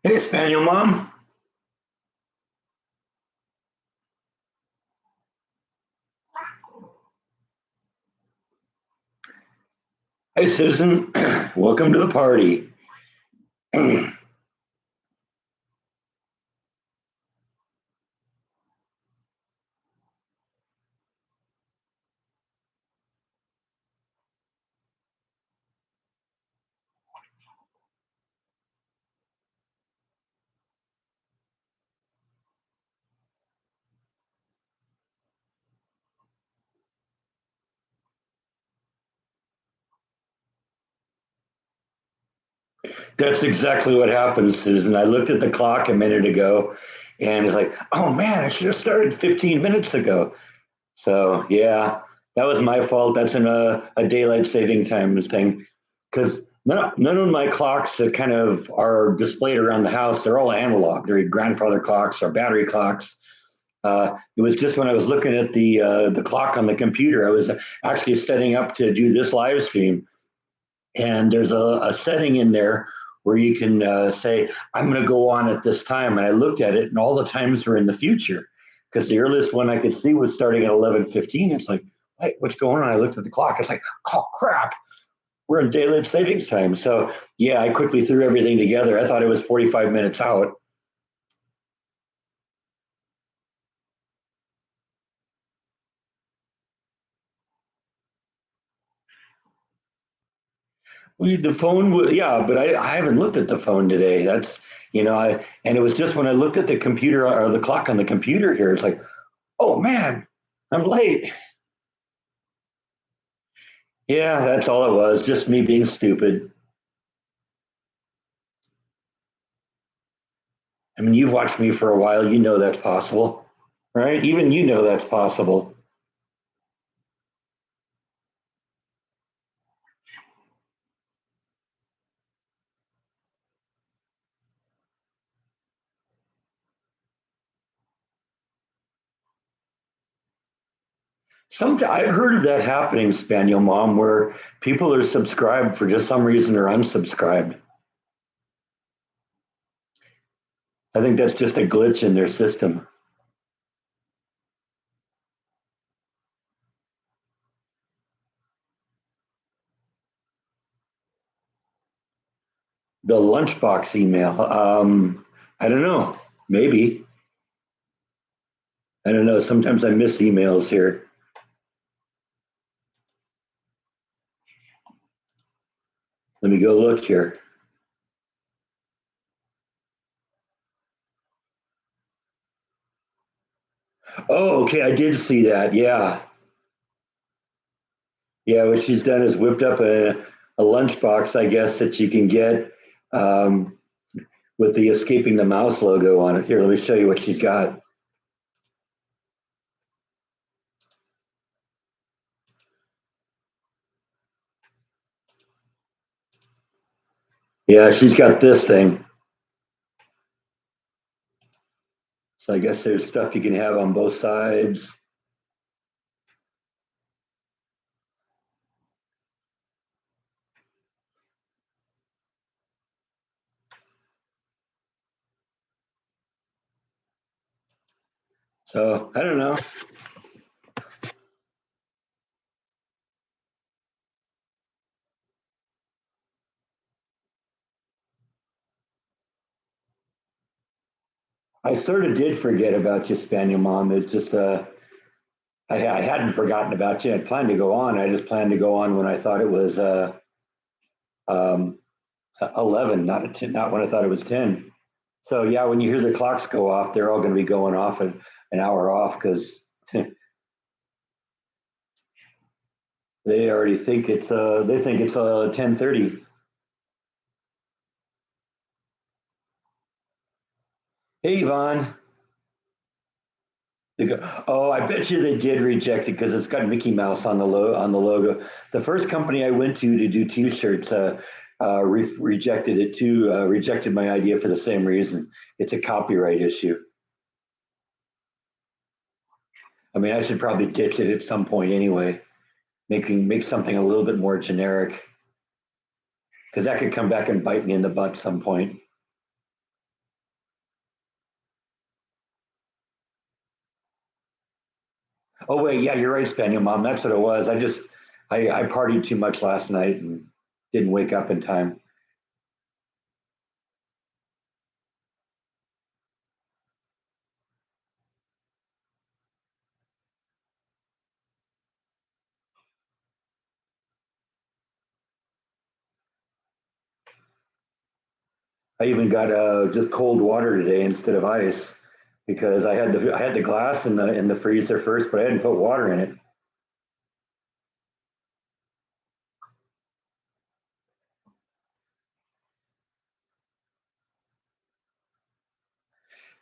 Hey, Spaniel Mom. Hey, Susan. Welcome to the party. That's exactly what happened, Susan. I looked at the clock a minute ago and it's like, oh man, I should have started 15 minutes ago. So, yeah, that was my fault. That's a daylight saving time thing. Because none of my clocks that kind of are displayed around the house, they're all analog. They're grandfather clocks or battery clocks. It was just when I was looking at the clock on the computer, I was actually setting up to do this live stream, and there's a setting in there where you can say I'm going to go on at this time, and I looked at it and all the times were in the future because the earliest one I could see was starting at 11:15. It's like, hey, what's going on? I looked at the clock. It's like, oh crap, we're in daylight savings time. So yeah, I quickly threw everything together. I thought it was 45 minutes out. The phone, yeah, but I haven't looked at the phone today. That's, and it was just when I looked at the computer or the clock on the computer here, it's like, oh man, I'm late. Yeah, that's all it was. Just me being stupid. I mean, you've watched me for a while. You know that's possible, right? Even you know that's possible. I've heard of that happening, Spaniel Mom, where people are subscribed for just some reason or unsubscribed. I think that's just a glitch in their system. The lunchbox email. I don't know. Maybe. I don't know. Sometimes I miss emails here. Let me go look here. Oh, okay. I did see that. Yeah. Yeah. What she's done is whipped up a lunchbox, I guess, that you can get um, with the escaping the mouse logo on it. Here, let me show you what she's got. Yeah, she's got this thing. So I guess there's stuff you can have on both sides. So I don't know. I sort of did forget about you, Spaniel Mom. It's just I hadn't forgotten about you. I planned to go on. I just planned to go on when I thought it was um, 11, not when I thought it was 10. So yeah, when you hear the clocks go off, they're all going to be going off an hour off because they already think it's 10:30. Hey, Yvonne. They go, oh, I bet you they did reject it because it's got Mickey Mouse on the logo. The first company I went to do T-shirts rejected it too. Rejected my idea for the same reason. It's a copyright issue. I mean, I should probably ditch it at some point anyway. Make something a little bit more generic because that could come back and bite me in the butt some point. Oh wait, yeah, you're right, Spaniel Mom. That's what it was. I partied too much last night and didn't wake up in time. I even got just cold water today instead of ice because I had the glass in the freezer first, but I hadn't put water in it.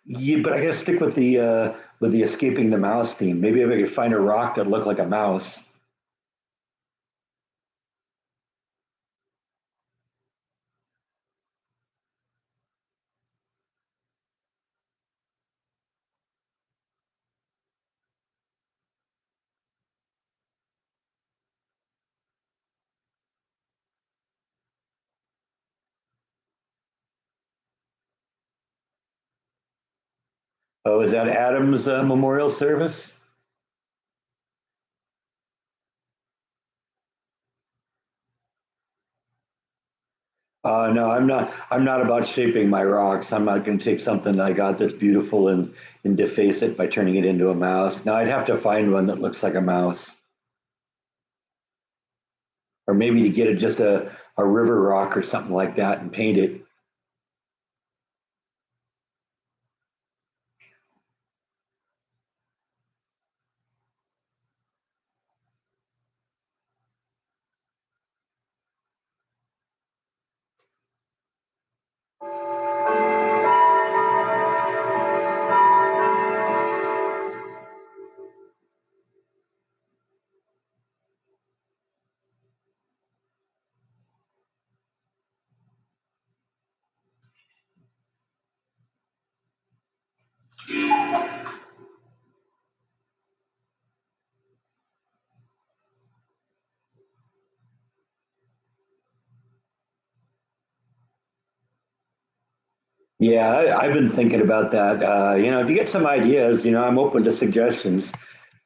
Yeah, but I gotta stick with the escaping the mouse theme. Maybe if I could find a rock that looked like a mouse. Oh, is that Adam's memorial service? No, I'm not. I'm not about shaping my rocks. I'm not going to take something I got that's beautiful and deface it by turning it into a mouse. Now I'd have to find one that looks like a mouse, or maybe to get it just a river rock or something like that and paint it. Yeah, I've been thinking about that. If you get some ideas, I'm open to suggestions.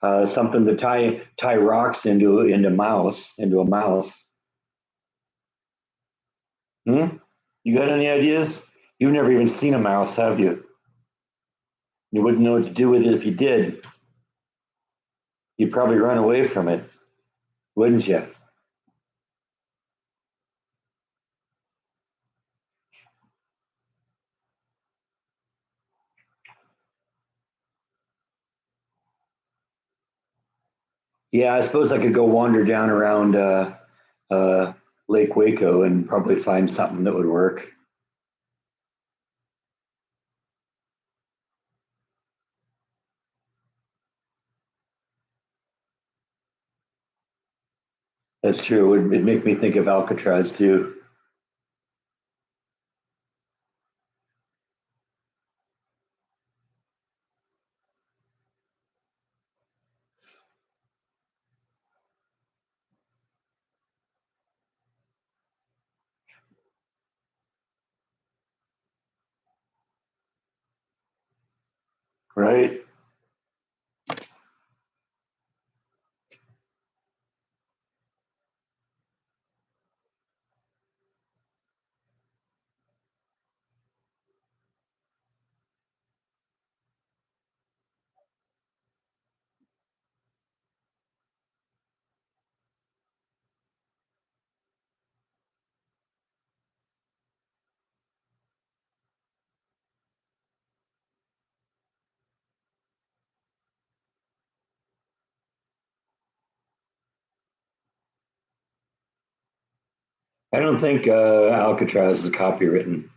Something to tie rocks into a mouse. Hmm? You got any ideas? You've never even seen a mouse, have you? You wouldn't know what to do with it if you did. You'd probably run away from it, wouldn't you? Yeah, I suppose I could go wander down around uh, Lake Waco and probably find something that would work. That's true. It'd make me think of Alcatraz too. Right? I don't think Alcatraz is copywritten.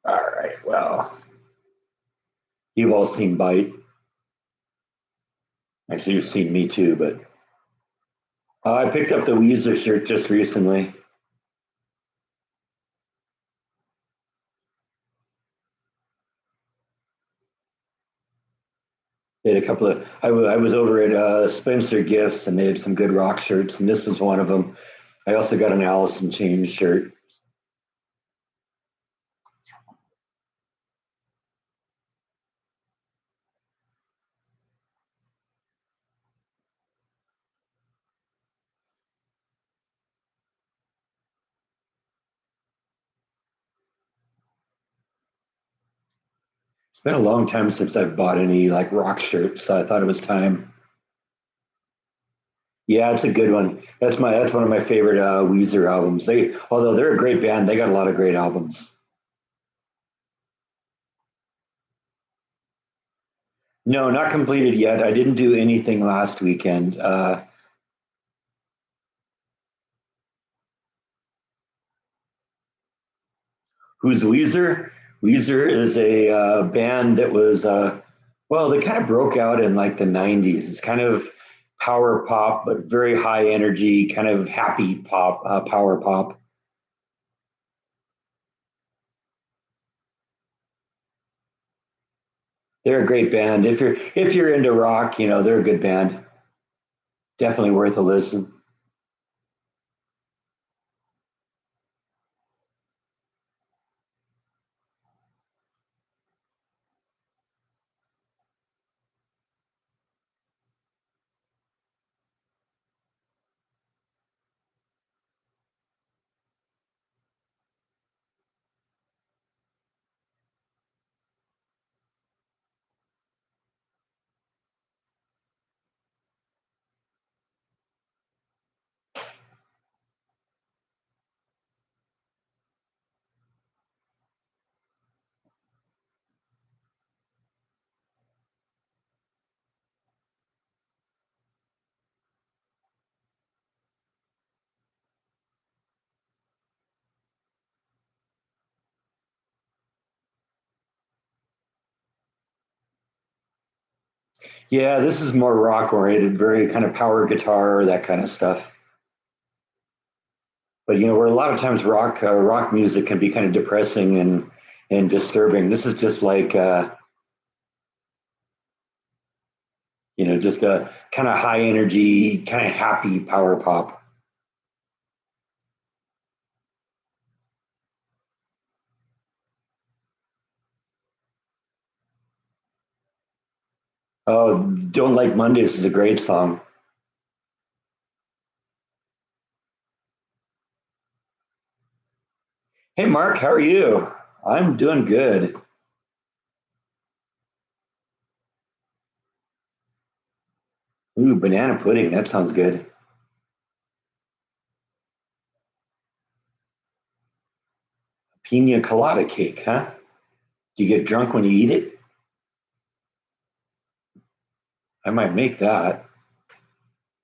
All right. Well, you've all seen Bite. Actually, you've seen me too, but I picked up the Weezer shirt just recently. They had a couple of. I was over at Spencer Gifts, and they had some good rock shirts, and this was one of them. I also got an Alice in Chains shirt. It's been a long time since I've bought any like rock shirts, so I thought it was time. Yeah, it's a good one. That's one of my favorite Weezer albums. They although they're a great band, they got a lot of great albums. No, not completed yet. I didn't do anything last weekend. Who's Weezer? Weezer is a band that was well, they kind of broke out in like the '90s. It's kind of power pop, but very high energy, kind of happy pop, power pop. They're a great band. If you're into rock, they're a good band. Definitely worth a listen. Yeah, this is more rock oriented, very kind of power guitar, that kind of stuff. But where a lot of times rock music can be kind of depressing and disturbing. This is just like just a kind of high energy, kind of happy power pop. Oh, Don't Like Mondays is a great song. Hey, Mark, how are you? I'm doing good. Ooh, banana pudding. That sounds good. Pina colada cake, huh? Do you get drunk when you eat it? I might make that.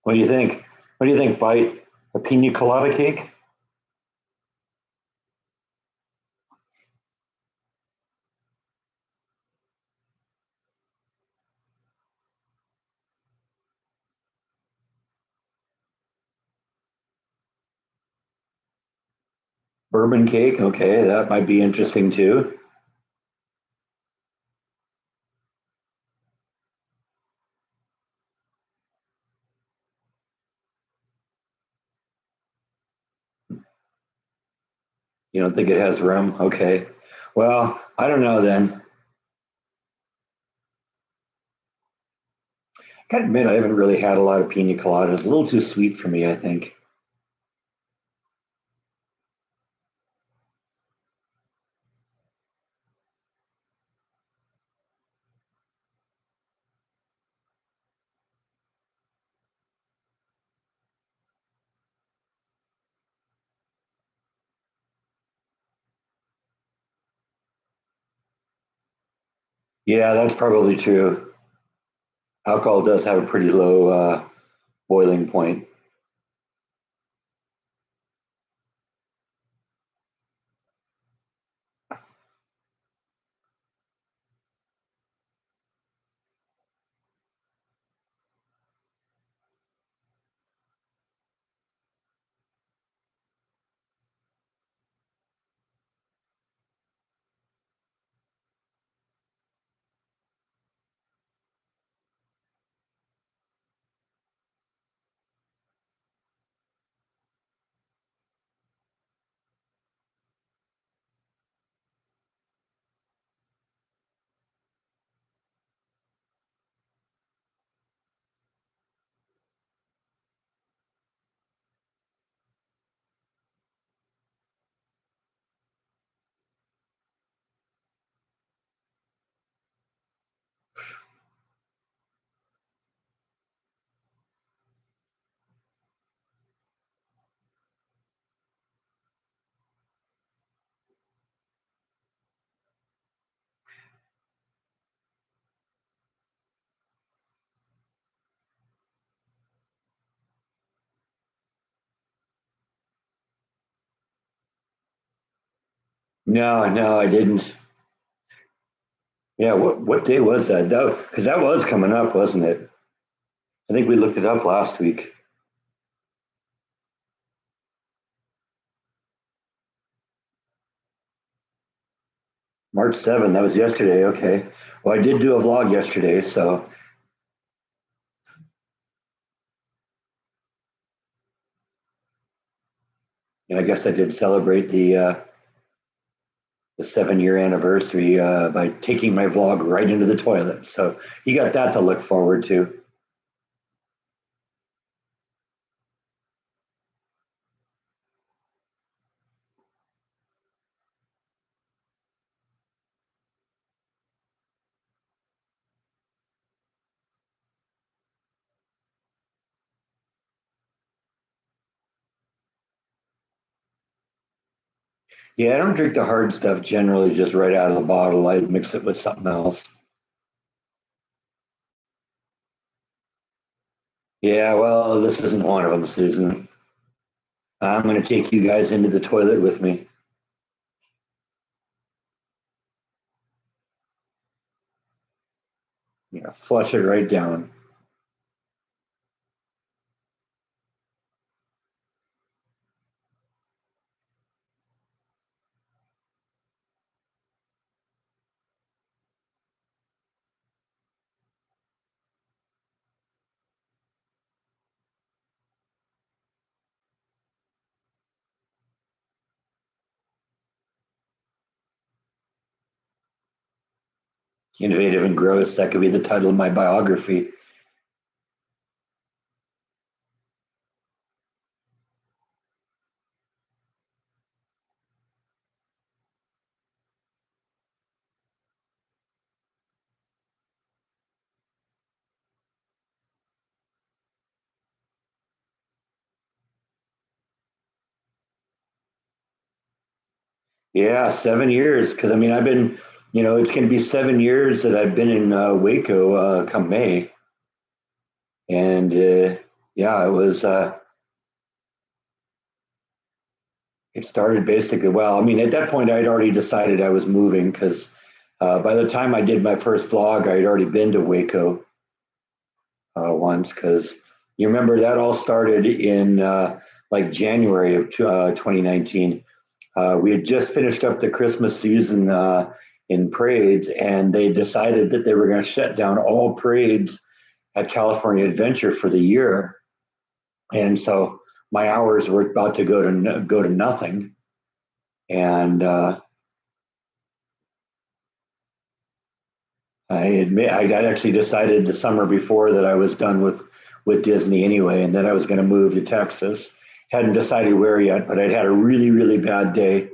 What do you think? What do you think, Bite? A pina colada cake? Bourbon cake? Okay, that might be interesting too. You don't think it has rum? Okay. Well, I don't know then. I gotta admit, I haven't really had a lot of pina coladas. A little too sweet for me, I think. Yeah, that's probably true. Alcohol does have a pretty low boiling point. No, no, I didn't. Yeah, what day was that? That because that was coming up, wasn't it? I think we looked it up last week. March 7th. That was yesterday. Okay. Well, I did do a vlog yesterday, so and I guess I did celebrate the 7 year anniversary by taking my vlog right into the toilet. So you got that to look forward to. Yeah, I don't drink the hard stuff generally just right out of the bottle. I mix it with something else. Yeah, well, this isn't one of them, Susan. I'm going to take you guys into the toilet with me. Yeah, flush it right down. Innovative and gross. That could be the title of my biography. Yeah, 7 years. Because I mean, I've been, it's going to be 7 years that I've been in Waco come May. And yeah, it started basically, well, I mean, at that point, I'd already decided I was moving because by the time I did my first vlog, I'd already been to Waco once because you remember that all started in like January of 2019. We had just finished up the Christmas season in parades, and they decided that they were going to shut down all parades at California Adventure for the year. And so my hours were about to go to nothing. And I'd actually decided the summer before that I was done with Disney anyway, and that I was going to move to Texas. Hadn't decided where yet, but I'd had a really really bad day,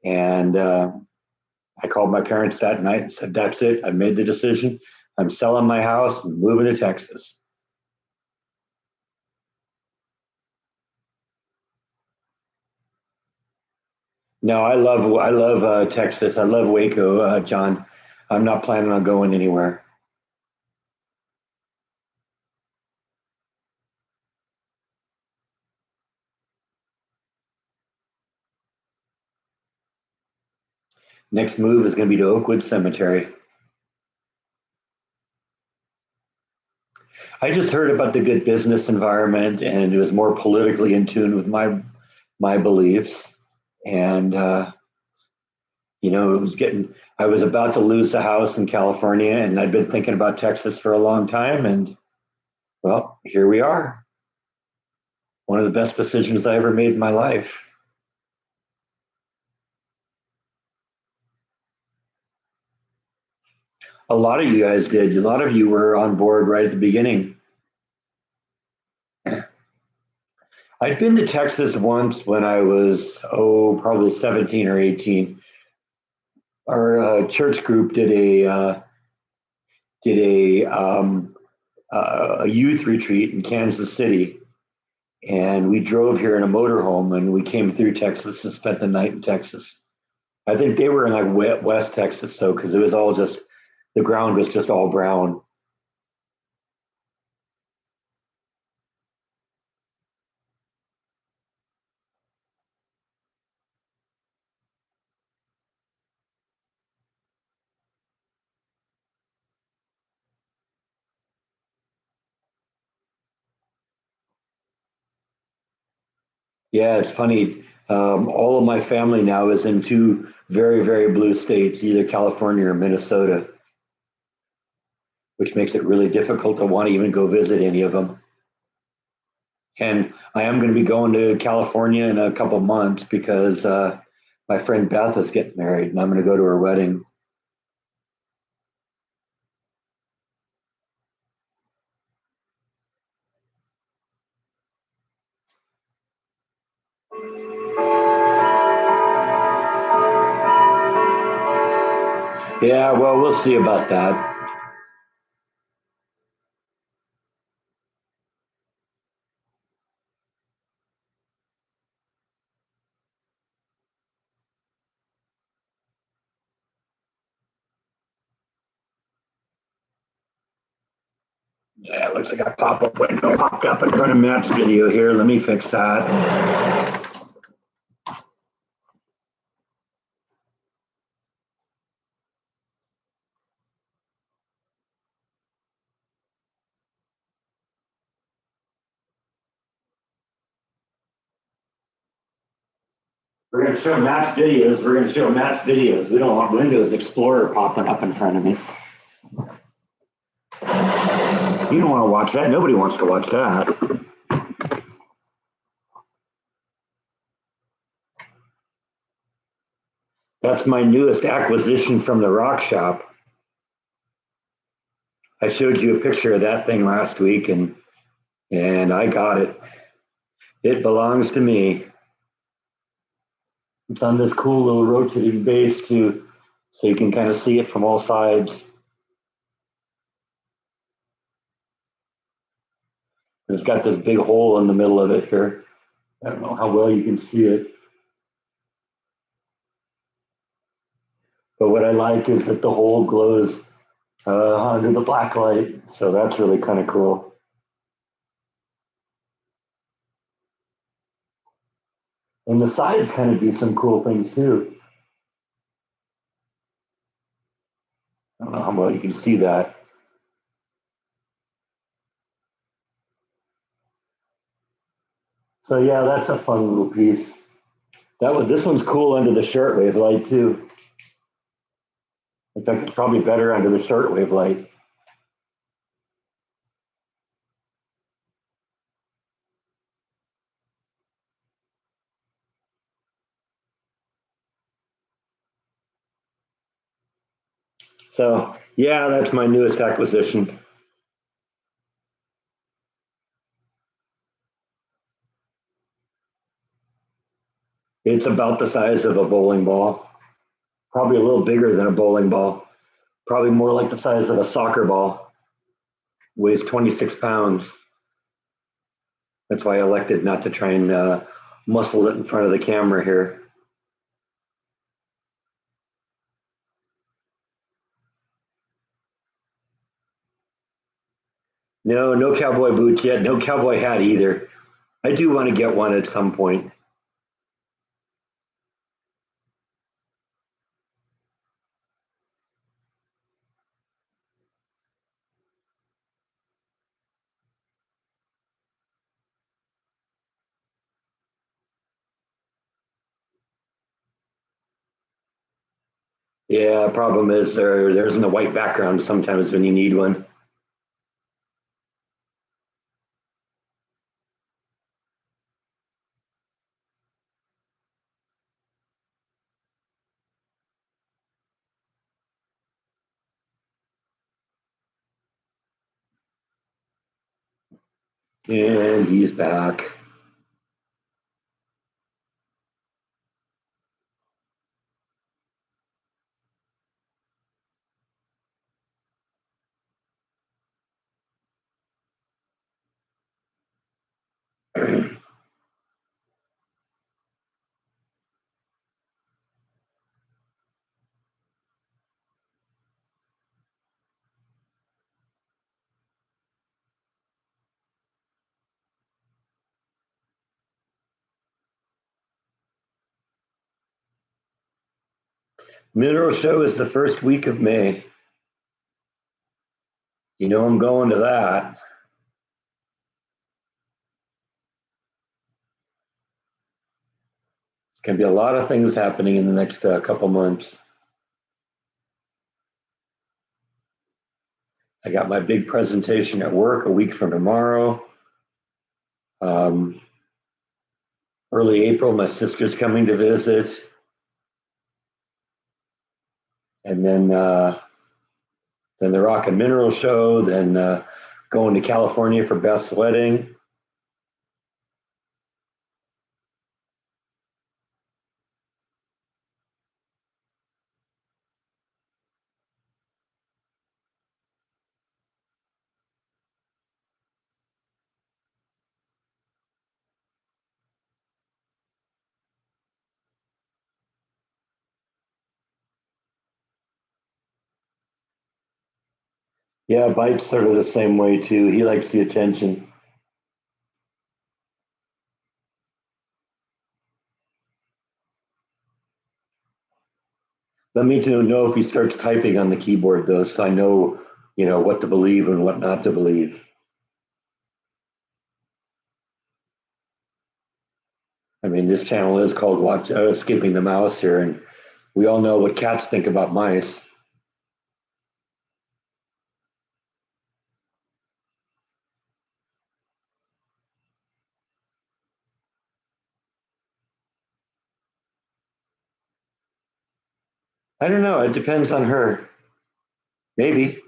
and I called my parents that night and said, "That's it. I made the decision. I'm selling my house and moving to Texas." No, I love Texas. I love Waco, John. I'm not planning on going anywhere. Next move is going to be to Oakwood Cemetery. I just heard about the good business environment, and it was more politically in tune with my beliefs. And it was getting. I was about to lose a house in California, and I'd been thinking about Texas for a long time. And well, here we are. One of the best decisions I ever made in my life. A lot of you guys did. A lot of you were on board right at the beginning. I'd been to Texas once when I was, probably 17 or 18. Our church group did a youth retreat in Kansas City, and we drove here in a motorhome, and we came through Texas and spent the night in Texas. I think they were in like West Texas, so because it was all just the ground was just all brown. Yeah, it's funny. All of my family now is in two very, very blue states, either California or Minnesota, which makes it really difficult to want to even go visit any of them. And I am going to be going to California in a couple months because my friend Beth is getting married, and I'm going to go to her wedding. Yeah, well, we'll see about that. Yeah, it looks like a pop-up window popped up in front of Matt's video here. Let me fix that. We're going to show Matt's videos. We're going to show Matt's videos. We don't want Windows Explorer popping up in front of me. You don't want to watch that. Nobody wants to watch that. That's my newest acquisition from the Rock Shop. I showed you a picture of that thing last week, and I got it. It belongs to me. It's on this cool little rotating base too, so you can kind of see it from all sides. It's got this big hole in the middle of it here. I don't know how well you can see it, but what I like is that the hole glows under the black light, so that's really kind of cool. And the sides kind of do some cool things too. I don't know how well you can see that. So yeah, that's a fun little piece. This one's cool under the shortwave light too. In fact, it's probably better under the shortwave light. So yeah, that's my newest acquisition. It's about the size of a bowling ball, probably a little bigger than a bowling ball, probably more like the size of a soccer ball. Weighs 26 pounds. That's why I elected not to try and muscle it in front of the camera here. No, no cowboy boots yet. No cowboy hat either. I do want to get one at some point. Yeah, problem is there isn't a white background sometimes when you need one. And he's back. Mineral show is the first week of May. You know I'm going to that. Can be a lot of things happening in the next couple months. I got my big presentation at work a week from tomorrow. Um, Early April, my sister's coming to visit. And then the Rock and Mineral Show, then going to California for Beth's wedding. Yeah, Bite's sort of the same way too. He likes the attention. Let me know if he starts typing on the keyboard though, so I know, what to believe and what not to believe. I mean, this channel is called Watch Escaping the Mouse here, and we all know what cats think about mice. I don't know. It depends on her. Maybe.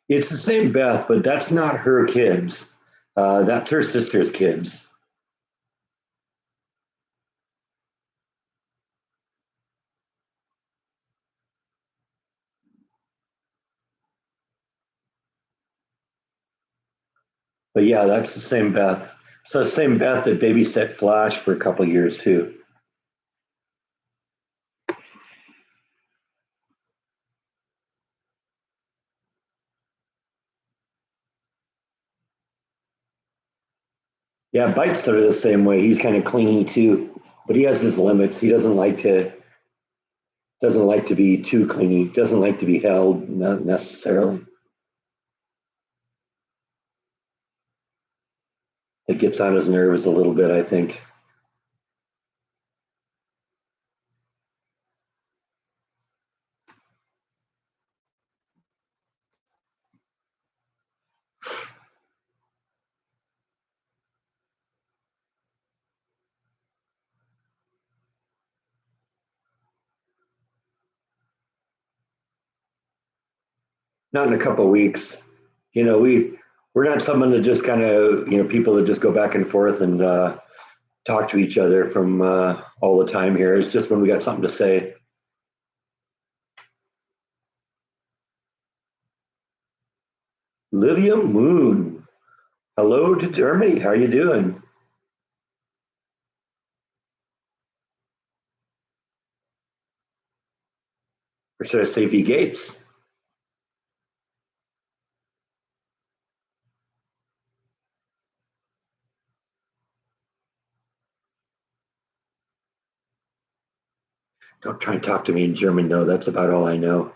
It's the same Beth, but that's not her kids. That's her sister's kids. But yeah, that's the same Beth. So same Beth that babysat Flash for a couple of years too. Yeah, Bite's sort of the same way. He's kind of clingy too, but he has his limits. He doesn't like to be too clingy. Doesn't like to be held, not necessarily. It gets on his nerves a little bit, I think. Not in a couple of weeks. We're not someone that just kind of people that just go back and forth and talk to each other from all the time here. It's just when we got something to say. Livia Moon. Hello to Germany. How are you doing? Or should I say V Gates? Don't try and talk to me in German though. That's about all I know.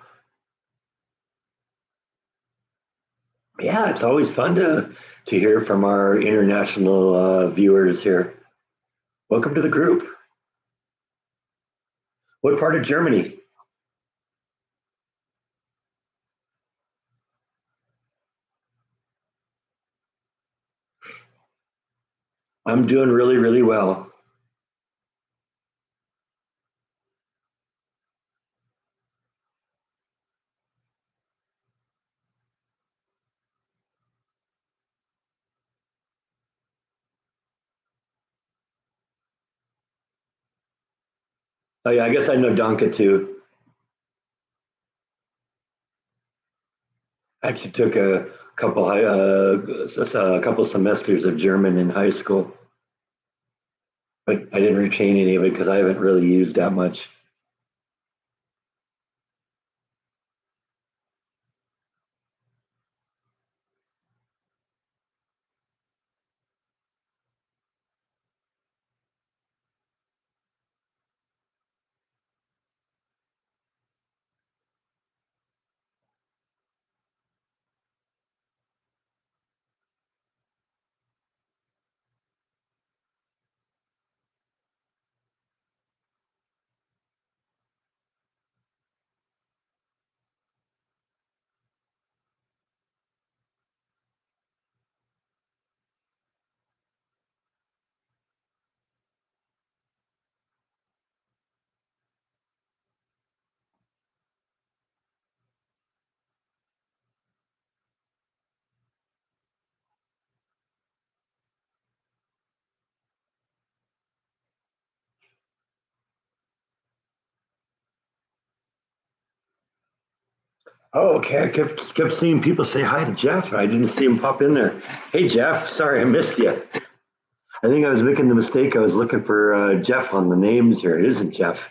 Yeah, it's always fun to hear from our international viewers here. Welcome to the group. What part of Germany? I'm doing really, really well. Oh yeah, I guess I know Donka too. I actually took a couple semesters of German in high school, but I didn't retain any of it because I haven't really used that much. Oh, okay. I kept seeing people say hi to Jeff. I didn't see him pop in there. Hey, Jeff. Sorry, I missed you. I think I was making the mistake. I was looking for Jeff on the names here. It isn't Jeff.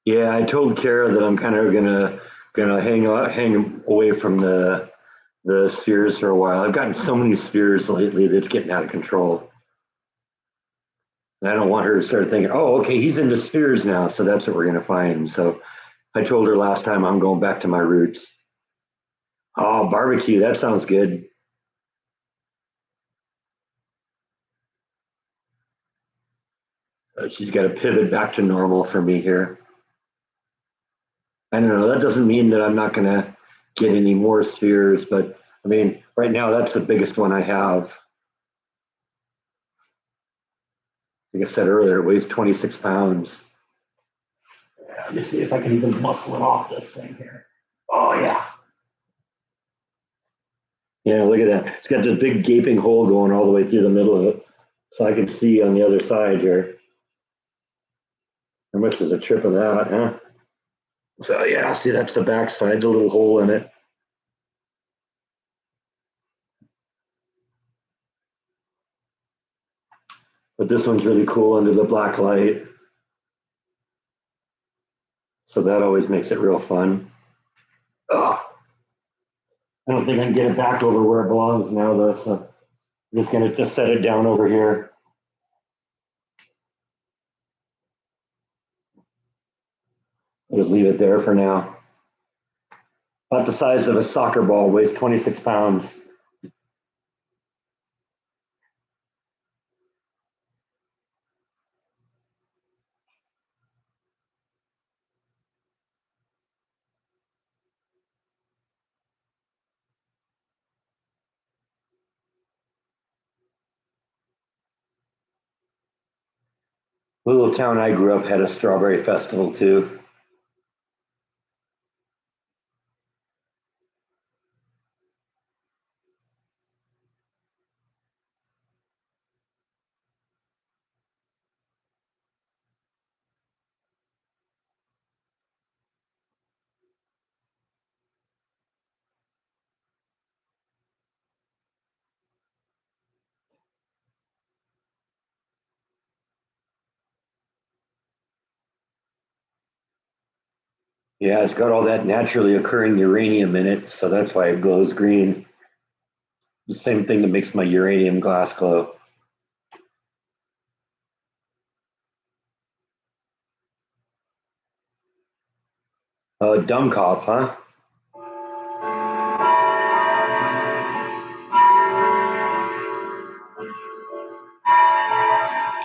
Yeah, I told Kara that I'm kind of gonna hang away from the spheres for a while. I've gotten so many spheres lately that's getting out of control. And I don't want her to start thinking, oh, okay, he's into spheres now, so that's what we're gonna find. So I told her last time I'm going back to my roots. Oh, barbecue, that sounds good. She's got to pivot back to normal for me here. I don't know. That doesn't mean that I'm not gonna get any more spheres, but I mean, right now that's the biggest one I have. Like I said earlier, it weighs 26 pounds. Let me see if I can even muscle it off this thing here. Oh yeah. Yeah, look at that. It's got this big gaping hole going all the way through the middle of it. So I can see on the other side here. How much is a trip of that, huh? So yeah, see that's the back side, the little hole in it. But this one's really cool under the black light. So that always makes it real fun. Oh, I don't think I can get it back over where it belongs now though. So I'm just gonna just set it down over here. I'll just leave it there for now. About the size of a soccer ball, weighs 26 pounds. The little town I grew up had a strawberry festival too. Yeah, it's got all that naturally occurring uranium in it, so that's why it glows green. The same thing that makes my uranium glass glow. Dummkopf, huh?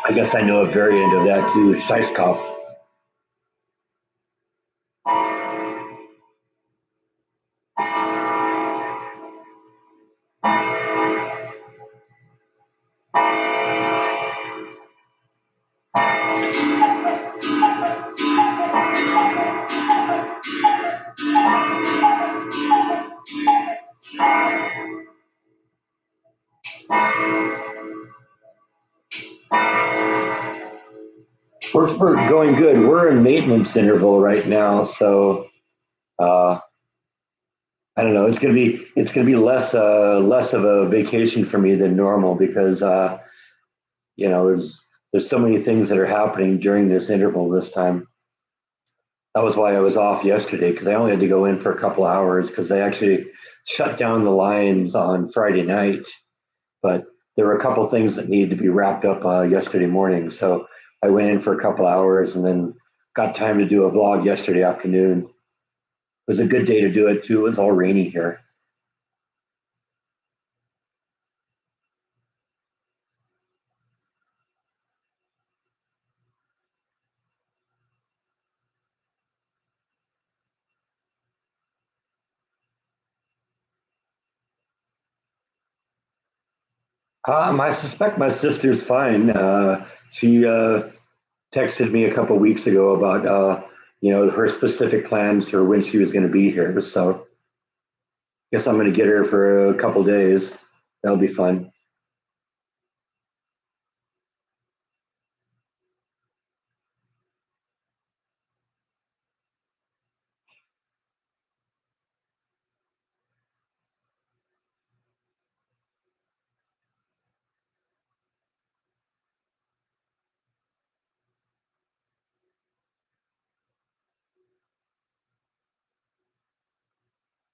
I guess I know a variant of that too, Scheißkopf. We're going good. We're in maintenance interval right now, so uh, I don't know. It's gonna be less of a vacation for me than normal because there's so many things that are happening during this interval this time. That was why I was off yesterday because I only had to go in for a couple hours because they actually shut down the lines on Friday night. But there were a couple things that needed to be wrapped up yesterday morning, so I went in for a couple hours and then got time to do a vlog yesterday afternoon. It was a good day to do it too. It was all rainy here. I suspect my sister's fine. She texted me a couple weeks ago about her specific plans for when she was going to be here. So guess I'm going to get her for a couple days. That'll be fun.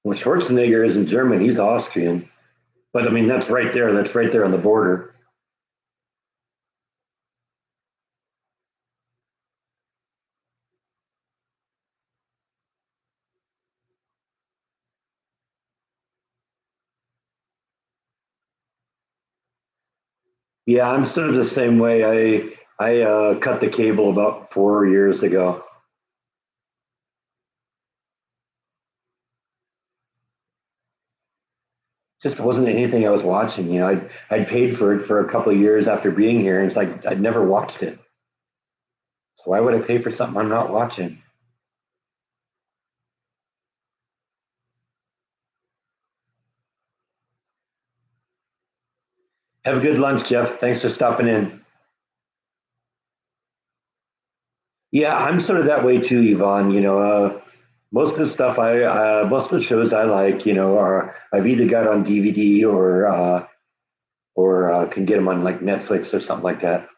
Well, Schwarzenegger isn't German; he's Austrian. But I mean, that's right there. That's right there on the border. Yeah, I'm sort of the same way. I cut the cable about 4 years ago. Just wasn't anything I was watching. I'd paid for it for a couple of years after being here, and it's like I'd never watched it. So why would I pay for something I'm not watching? Have a good lunch, Jeff. Thanks for stopping in. Yeah, I'm sort of that way too, Yvonne. Most of the stuff most of the shows I like, are I've either got on DVD or can get them on like Netflix or something like that.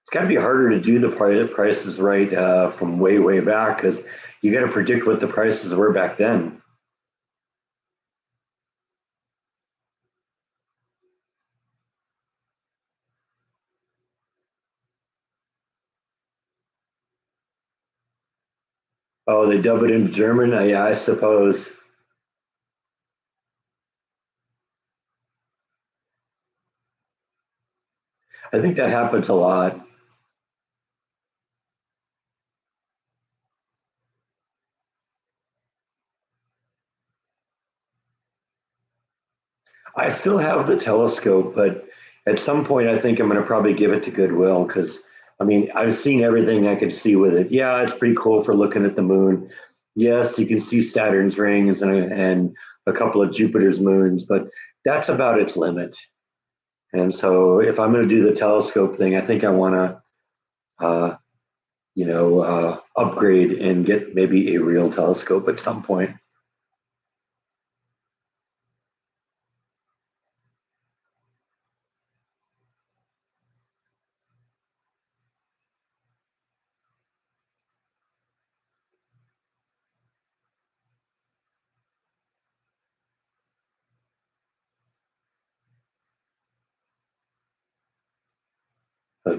It's got to be harder to do the prices right from way back because you got to predict what the prices were back then. Oh, they dub it in German? Yeah, I suppose. I think that happens a lot. I still have the telescope, but at some point, I think I'm going to probably give it to Goodwill because, I mean, I've seen everything I could see with it. Yeah, it's pretty cool for looking at the moon. Yes, you can see Saturn's rings and a couple of Jupiter's moons, but that's about its limit. And so, if I'm going to do the telescope thing, I think I want to, upgrade and get maybe a real telescope at some point.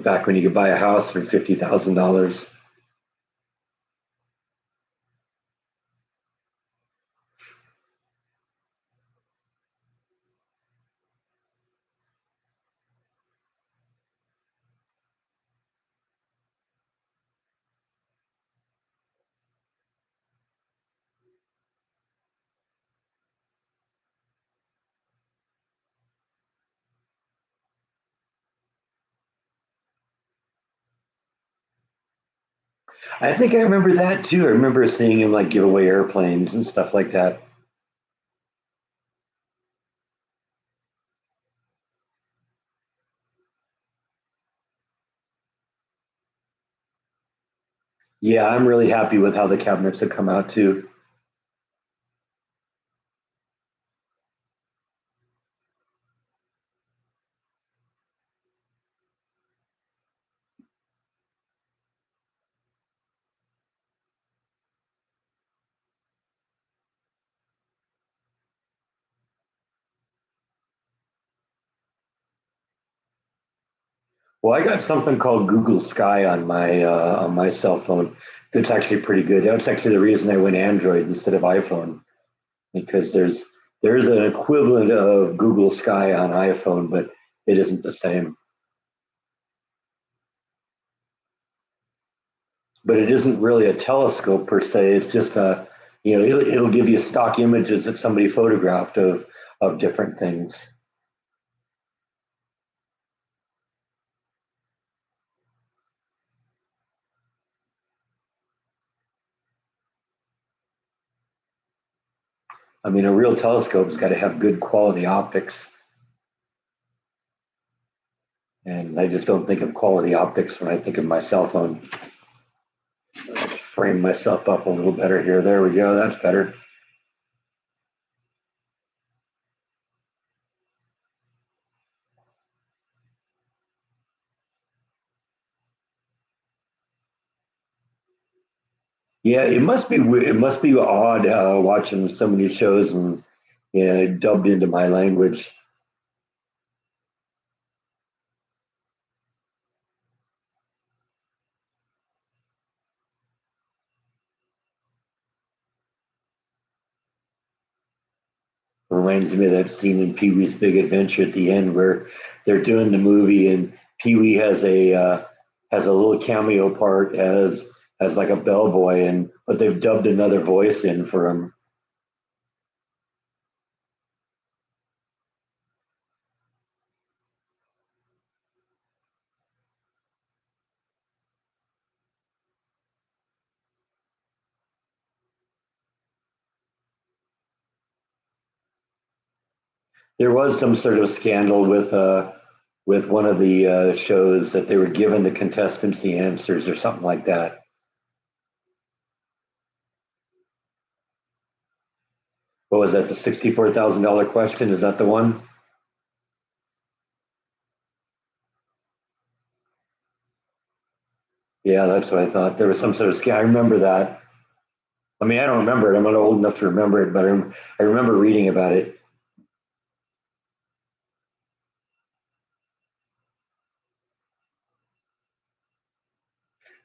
Back when you could buy a house for $50,000. I think I remember that too. I remember seeing him like give away airplanes and stuff like that. Yeah, I'm really happy with how the cabinets have come out too. Well, I got something called Google Sky on my cell phone. That's actually pretty good. That's actually the reason I went Android instead of iPhone because there's an equivalent of Google Sky on iPhone, but it isn't the same. But it isn't really a telescope per se. It's just it'll give you stock images that somebody photographed of different things. I mean, a real telescope's got to have good quality optics, and I just don't think of quality optics when I think of my cell phone. Let's frame myself up a little better here. There we go. That's better. Yeah, it must be odd watching so many shows and dubbed into my language. Reminds me of that scene in Pee Wee's Big Adventure at the end where they're doing the movie and Pee Wee has a little cameo part as like a bellboy, and but they've dubbed another voice in for him. There was some sort of scandal with one of the shows that they were giving the contestants the answers or something like that. What was that? The $64,000 question? Is that the one? Yeah, that's what I thought. There was some sort of scam. I remember that. I mean, I don't remember it. I'm not old enough to remember it, but I remember reading about it.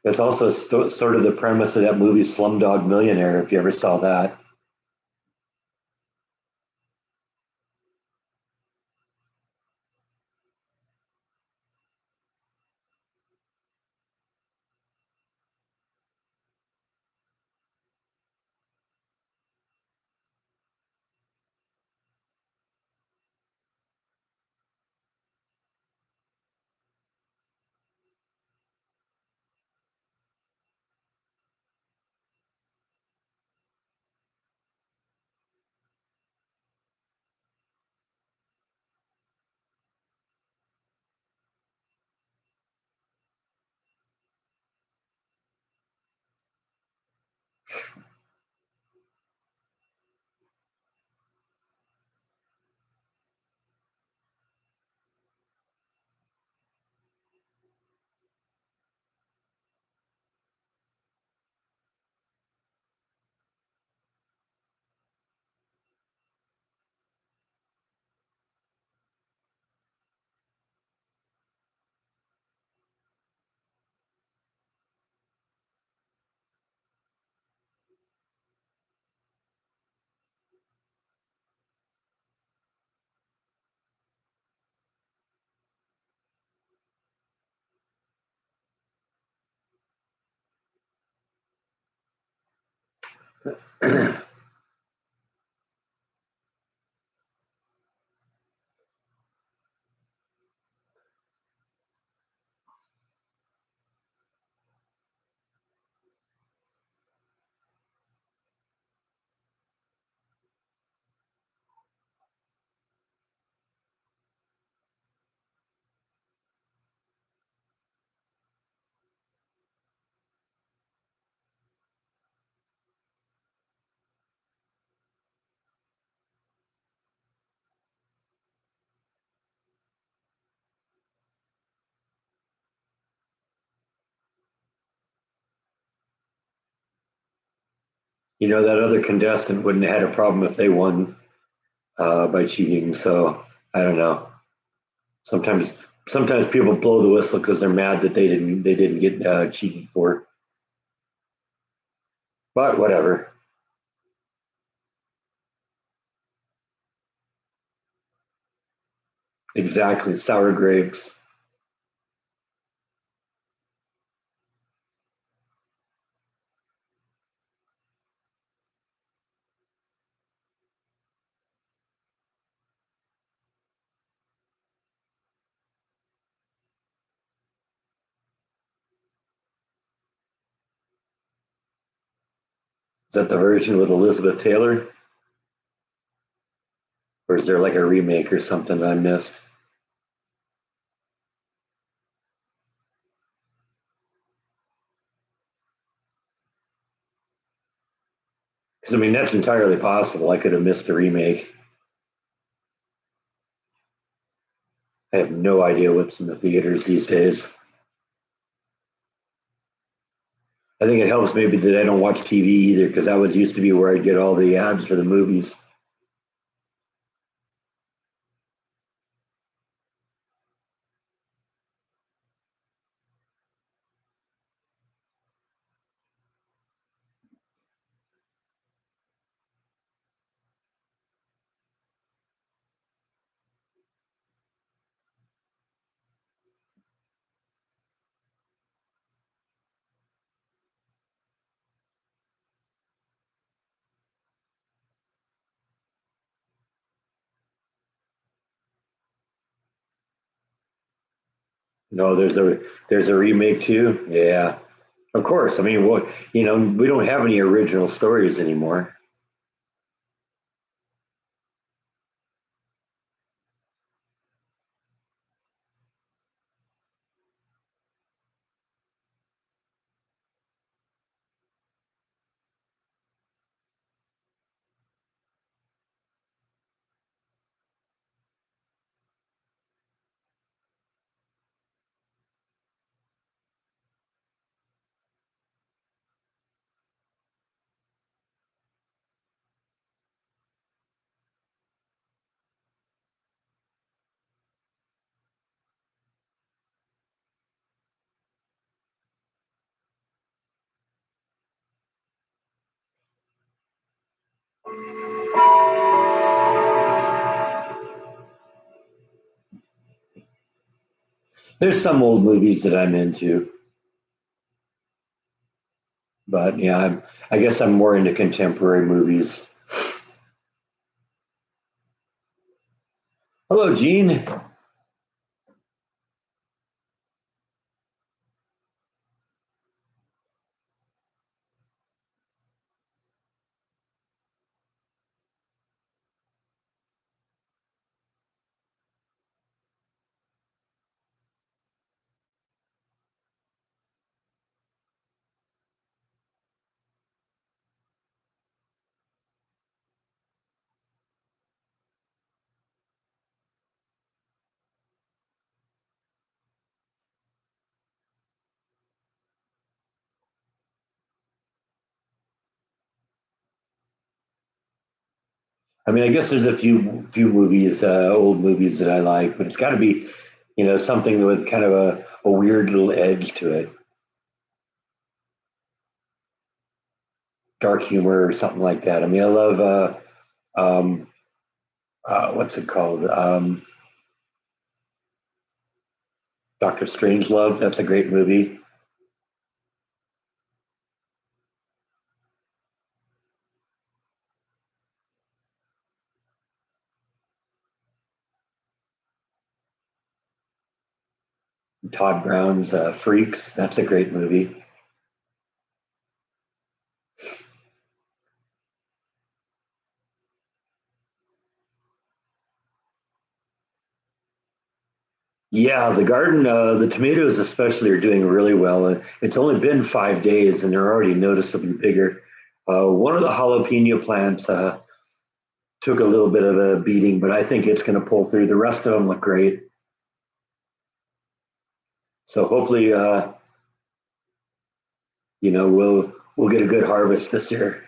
It's also sort of the premise of that movie Slumdog Millionaire, if you ever saw that. Is that other contestant wouldn't have had a problem if they won by cheating. So I don't know. Sometimes sometimes people blow the whistle because they're mad that they didn't get cheated for. But whatever. Exactly. Sour grapes. Is that the version with Elizabeth Taylor, or is there like a remake or something I missed? Because I mean that's entirely possible. I could have missed the remake. I have no idea what's in the theaters these days. I think it helps maybe that I don't watch TV either, because that was used to be where I'd get all the ads for the movies. No, there's a remake too. Yeah, of course. I mean, what we don't have any original stories anymore. There's some old movies that I'm into, but yeah, I guess I'm more into contemporary movies. Hello, Gene. I mean, I guess there's a few movies, old movies that I like, but it's got to be, something with kind of a weird little edge to it, dark humor or something like that. I mean, I love um, what's it called? Doctor Strangelove. That's a great movie. Todd Brown's Freaks. That's a great movie. Yeah, the garden, the tomatoes especially are doing really well. It's only been 5 days and they're already noticeably bigger. One of the jalapeno plants took a little bit of a beating, but I think it's going to pull through. The rest of them look great. So hopefully, we'll get a good harvest this year.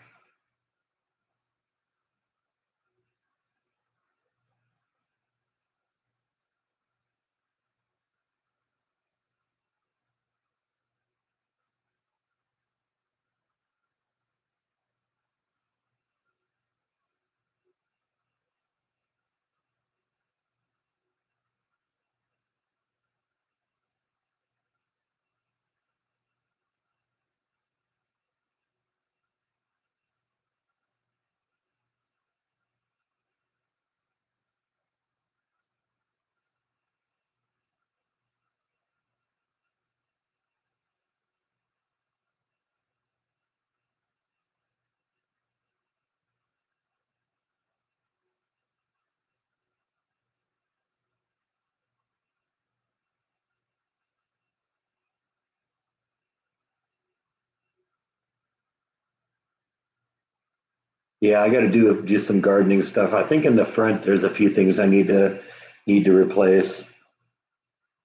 Yeah, I got to do some gardening stuff. I think in the front there's a few things I need to replace.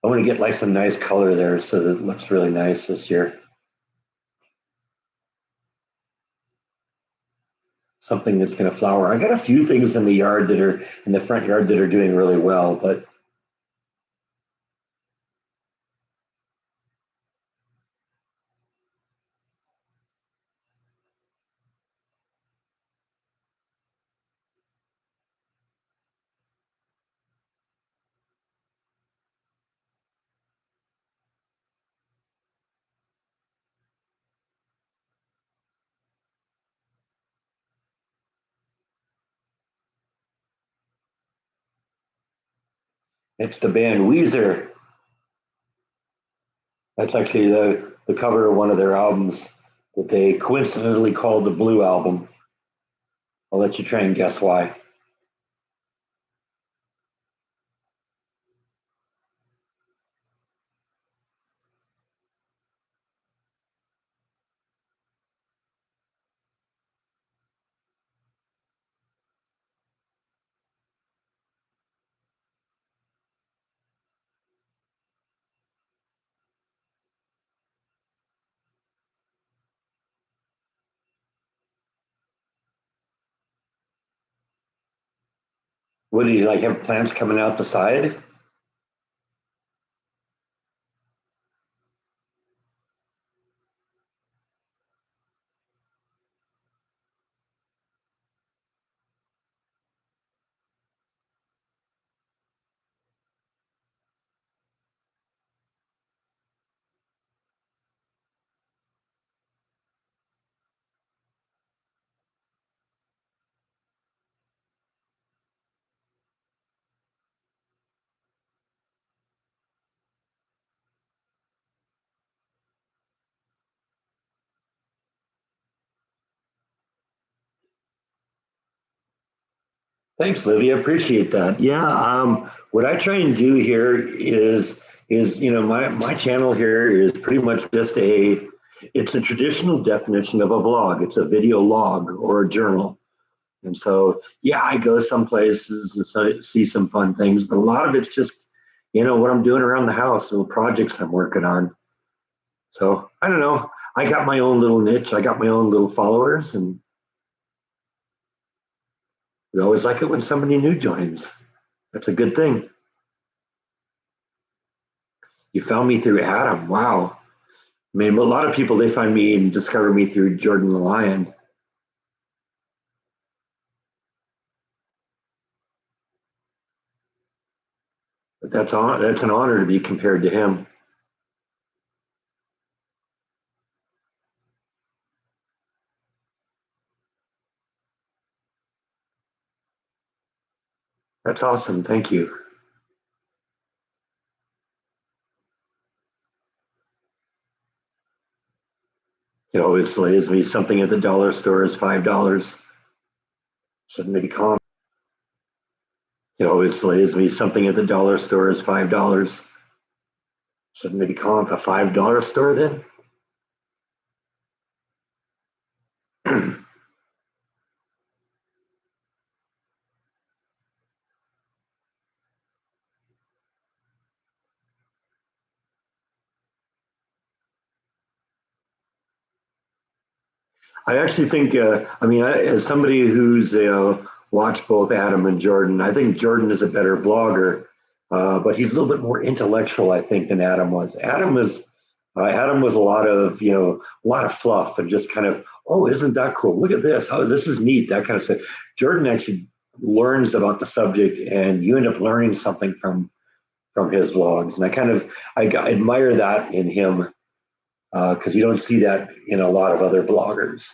I want to get like some nice color there so that it looks really nice this year. Something that's going to flower. I got a few things in the yard that are in the front yard that are doing really well, but it's the band Weezer. That's actually the cover of one of their albums that they coincidentally called the Blue Album. I'll let you try and guess why. What do you like? Have plants coming out the side? Thanks, Livy. I appreciate that. Yeah, what I try and do here is my channel here is pretty much just it's a traditional definition of a vlog. It's a video log or a journal. And so, yeah, I go some places and see some fun things, but a lot of it's just, what I'm doing around the house, little projects I'm working on. So I don't know. I got my own little niche. I got my own little followers, and we always like it when somebody new joins. That's a good thing. You found me through Adam. Wow. I mean, a lot of people, they find me and discover me through Jordan the Lion. But that's an honor to be compared to him. That's awesome. Thank you. It always slays me. Something at the dollar store is $5. Shouldn't maybe calm. It always slays me. Something at the dollar store is $5. Shouldn't maybe call it a $5 store then? I actually think, as somebody who's watched both Adam and Jordan, I think Jordan is a better vlogger, but he's a little bit more intellectual, I think, than Adam was. Adam was a lot of a lot of fluff and just kind of, oh, isn't that cool? Look at this. Oh, this is neat. That kind of stuff. Jordan actually learns about the subject, and you end up learning something from his vlogs, and I admire that in him because you don't see that in a lot of other vloggers.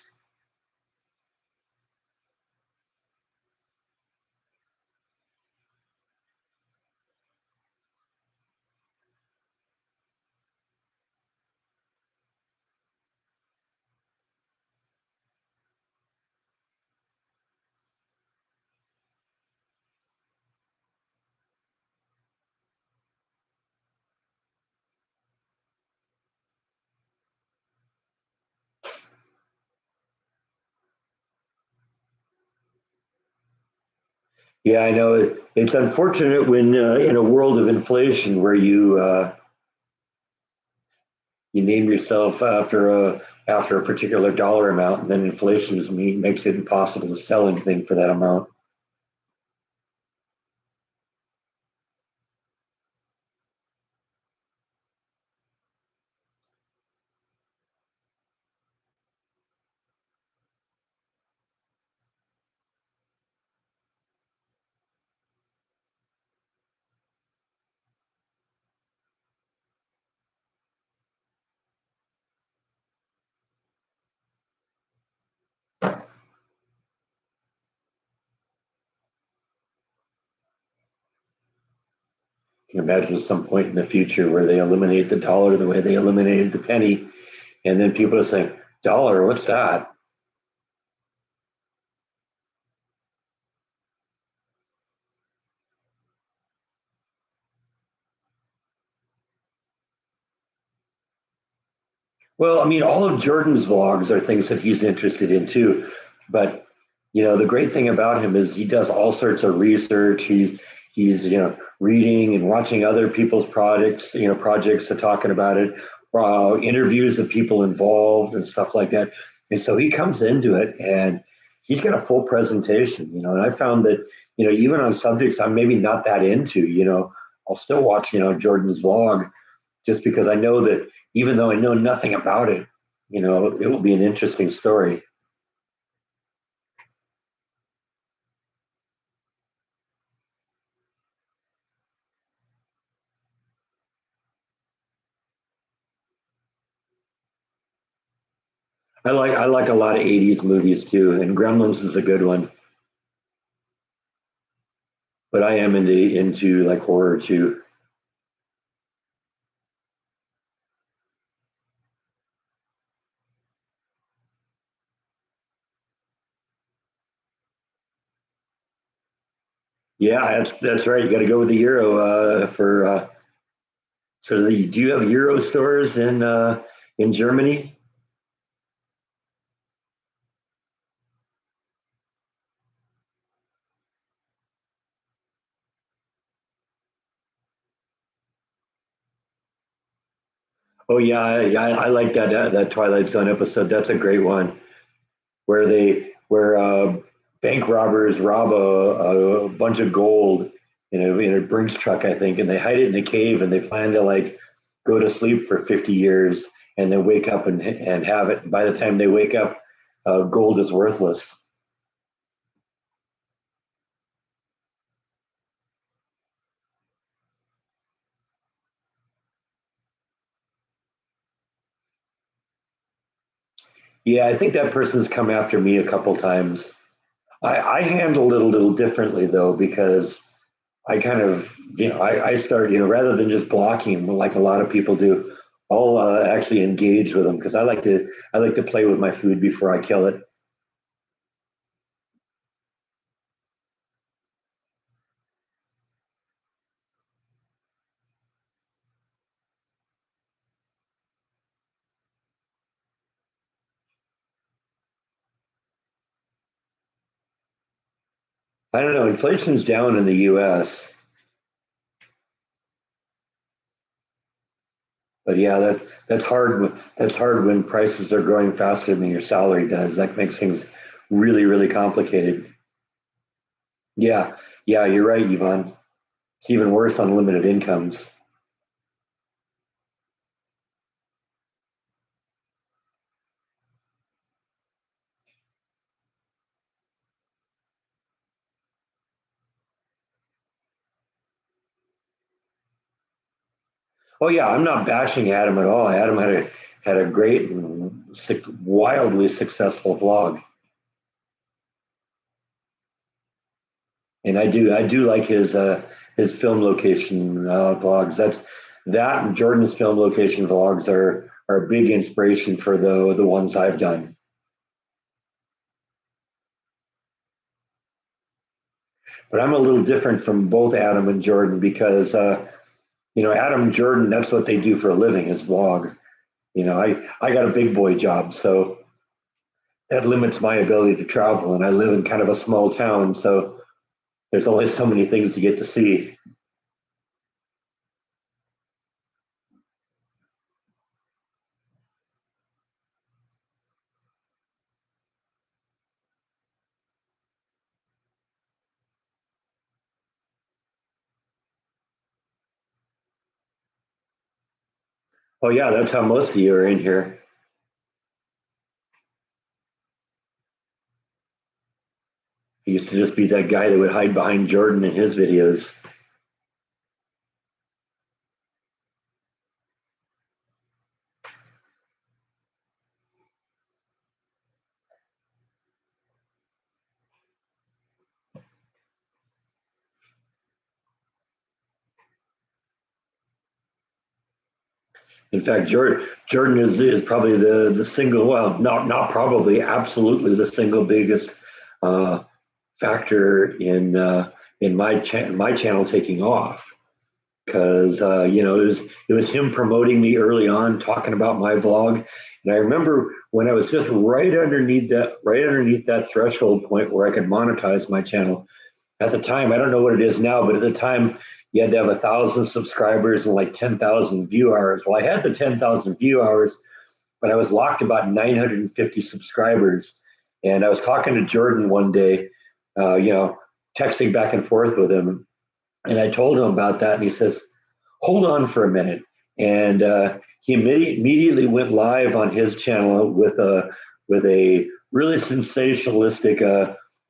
Yeah, I know it's unfortunate when in a world of inflation where you name yourself after a particular dollar amount, and then makes it impossible to sell anything for that amount. You can imagine some point in the future where they eliminate the dollar the way they eliminated the penny, and then people are saying, "Dollar, what's that?" Well, I mean, all of Jordan's vlogs are things that he's interested in too. But the great thing about him is he does all sorts of research. He's reading and watching other people's projects and talking about it, interviews of people involved and stuff like that. And so he comes into it and he's got a full presentation. And I found that even on subjects I'm maybe not that into, I'll still watch Jordan's vlog just because I know that even though I know nothing about it, it will be an interesting story. I like a lot of 80s movies too, and Gremlins is a good one. But I am into like horror too. Yeah, that's right. You got to go with the euro for. Do you have euro stores in Germany? Oh yeah, yeah. I like that Twilight Zone episode. That's a great one where bank robbers rob a bunch of gold in a Brinks truck, I think, and they hide it in a cave and they plan to like go to sleep for 50 years and then wake up and have it. By the time they wake up, gold is worthless. Yeah, I think that person's come after me a couple times. I handle it a little differently though because I kind of, I start, rather than just blocking like a lot of people do, I'll actually engage with them because I like to play with my food before I kill it. I don't know. Inflation's down in the U.S., but yeah, that's hard. That's hard when prices are growing faster than your salary does. That makes things really, really complicated. Yeah, yeah, you're right, Yvonne. It's even worse on limited incomes. Oh yeah, I'm not bashing Adam at all. Adam had a great, wildly successful vlog, and I do like his film location vlogs. That and Jordan's film location vlogs are a big inspiration for the ones I've done. But I'm a little different from both Adam and Jordan because Adam and Jordan, that's what they do for a living is vlog. I got a big boy job, so that limits my ability to travel, and I live in kind of a small town, so there's only so many things to get to see. Oh yeah, that's how most of you are in here. I used to just be that guy that would hide behind Jordan in his videos. In fact, Jordan is probably the single, well, not probably, absolutely the single biggest uh, factor in my channel taking off because it was him promoting me early on, talking about my vlog, and I remember when I was just right underneath that threshold point where I could monetize my channel. At the time, I don't know what it is now, but at the time, you had to have 1,000 subscribers and like 10,000 view hours. Well, I had the 10,000 view hours, but I was locked about 950 subscribers. And I was talking to Jordan one day, texting back and forth with him, and I told him about that, and he says, "Hold on for a minute." And he immediately went live on his channel with a really sensationalistic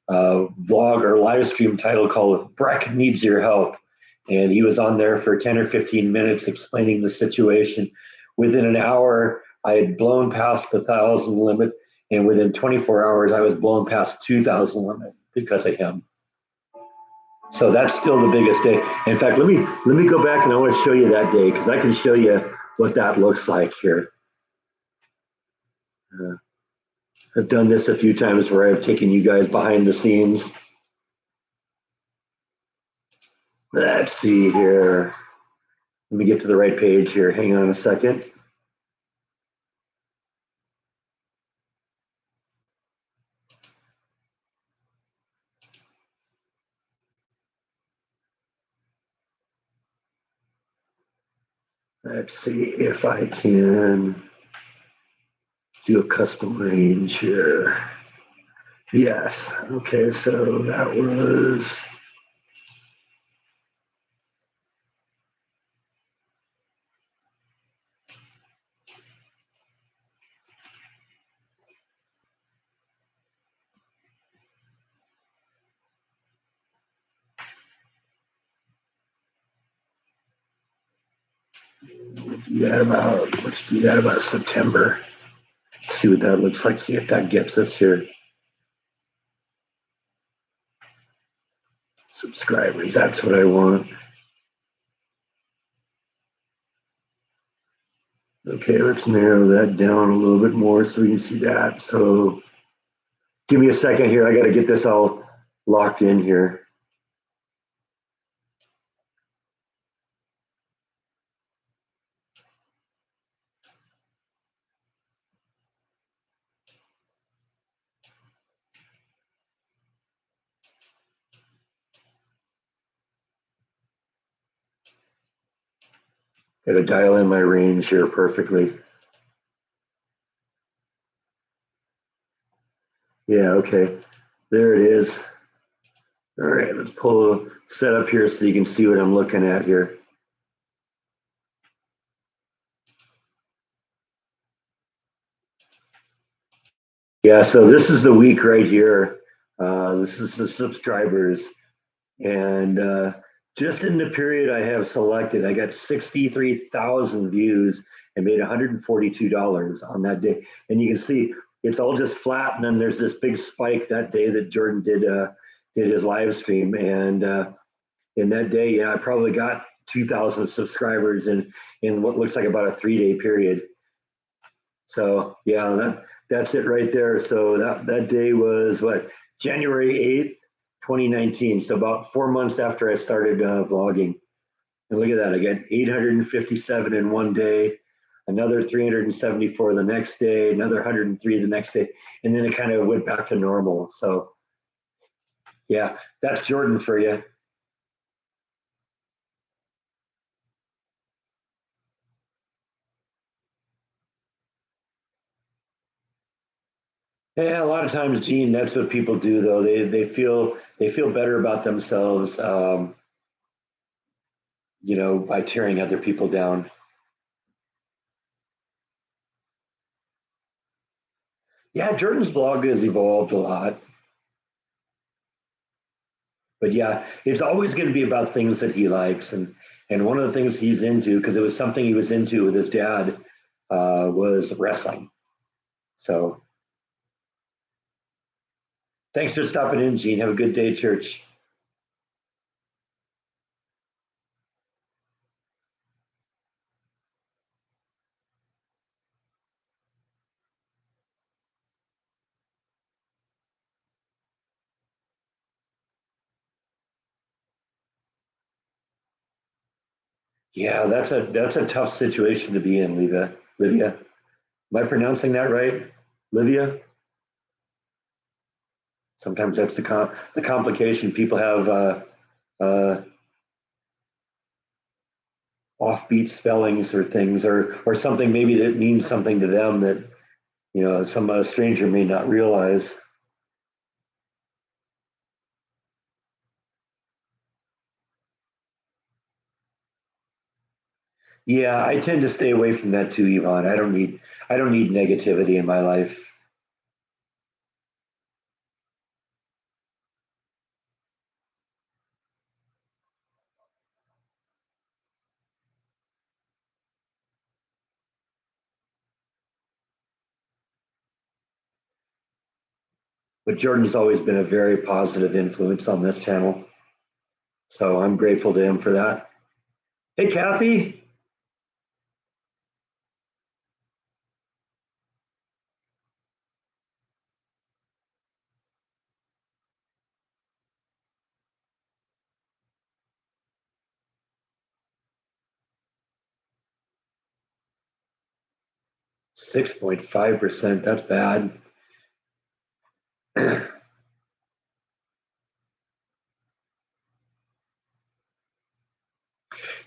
vlog or live stream title called "Breck Needs Your Help," and he was on there for 10 or 15 minutes explaining the situation. Within an hour, I had blown past the 1,000 limit, and within 24 hours, I was blown past 2,000 limit because of him. So that's still the biggest day. In fact, let me go back and I want to show you that day because I can show you what that looks like here. Uh, I've done this a few times where I've taken you guys behind the scenes. Let's see here. Let me get to the right page here. Hang on a second. Let's see if I can do a custom range here. Yes. Okay, so that was let's do that about September. See what that looks like. See if that gets us here. Subscribers, that's what I want. Okay, let's narrow that down a little bit more so we can see that. So give me a second here. I got to get this all locked in here. Got to dial in my range here perfectly. Yeah, okay. There it is. All right, let's pull a set up here so you can see what I'm looking at here. Yeah, so this is the week right here. This is the subscribers. And just in the period I have selected, I got 63,000 views and made $142 on that day. And you can see it's all just flat. And then there's this big spike that day that Jordan did his live stream. And in that day, yeah, I probably got 2,000 subscribers in what looks like about a 3-day period. So yeah, that's it right there. So that day was what, January 8th, 2019. So about 4 months after I started vlogging. And look at that, I got 857 in one day, another 374 the next day, another 103 the next day, and then it kind of went back to normal. So yeah, that's Jordan for you. Yeah, a lot of times, Gene, that's what people do though. They feel better about themselves, by tearing other people down. Yeah, Jordan's vlog has evolved a lot, but yeah, it's always going to be about things that he likes, and one of the things he's into, because it was something he was into with his dad, was wrestling. So thanks for stopping in, Gene. Have a good day, church. Yeah, that's a tough situation to be in, Livia. Livia, am I pronouncing that right? Livia. Sometimes that's the complication. People have uh, offbeat spellings or things, or something maybe that means something to them that some stranger may not realize. Yeah, I tend to stay away from that too, Yvonne. I don't need negativity in my life. But Jordan's always been a very positive influence on this channel. So I'm grateful to him for that. Hey, Kathy. 6.5%. That's bad.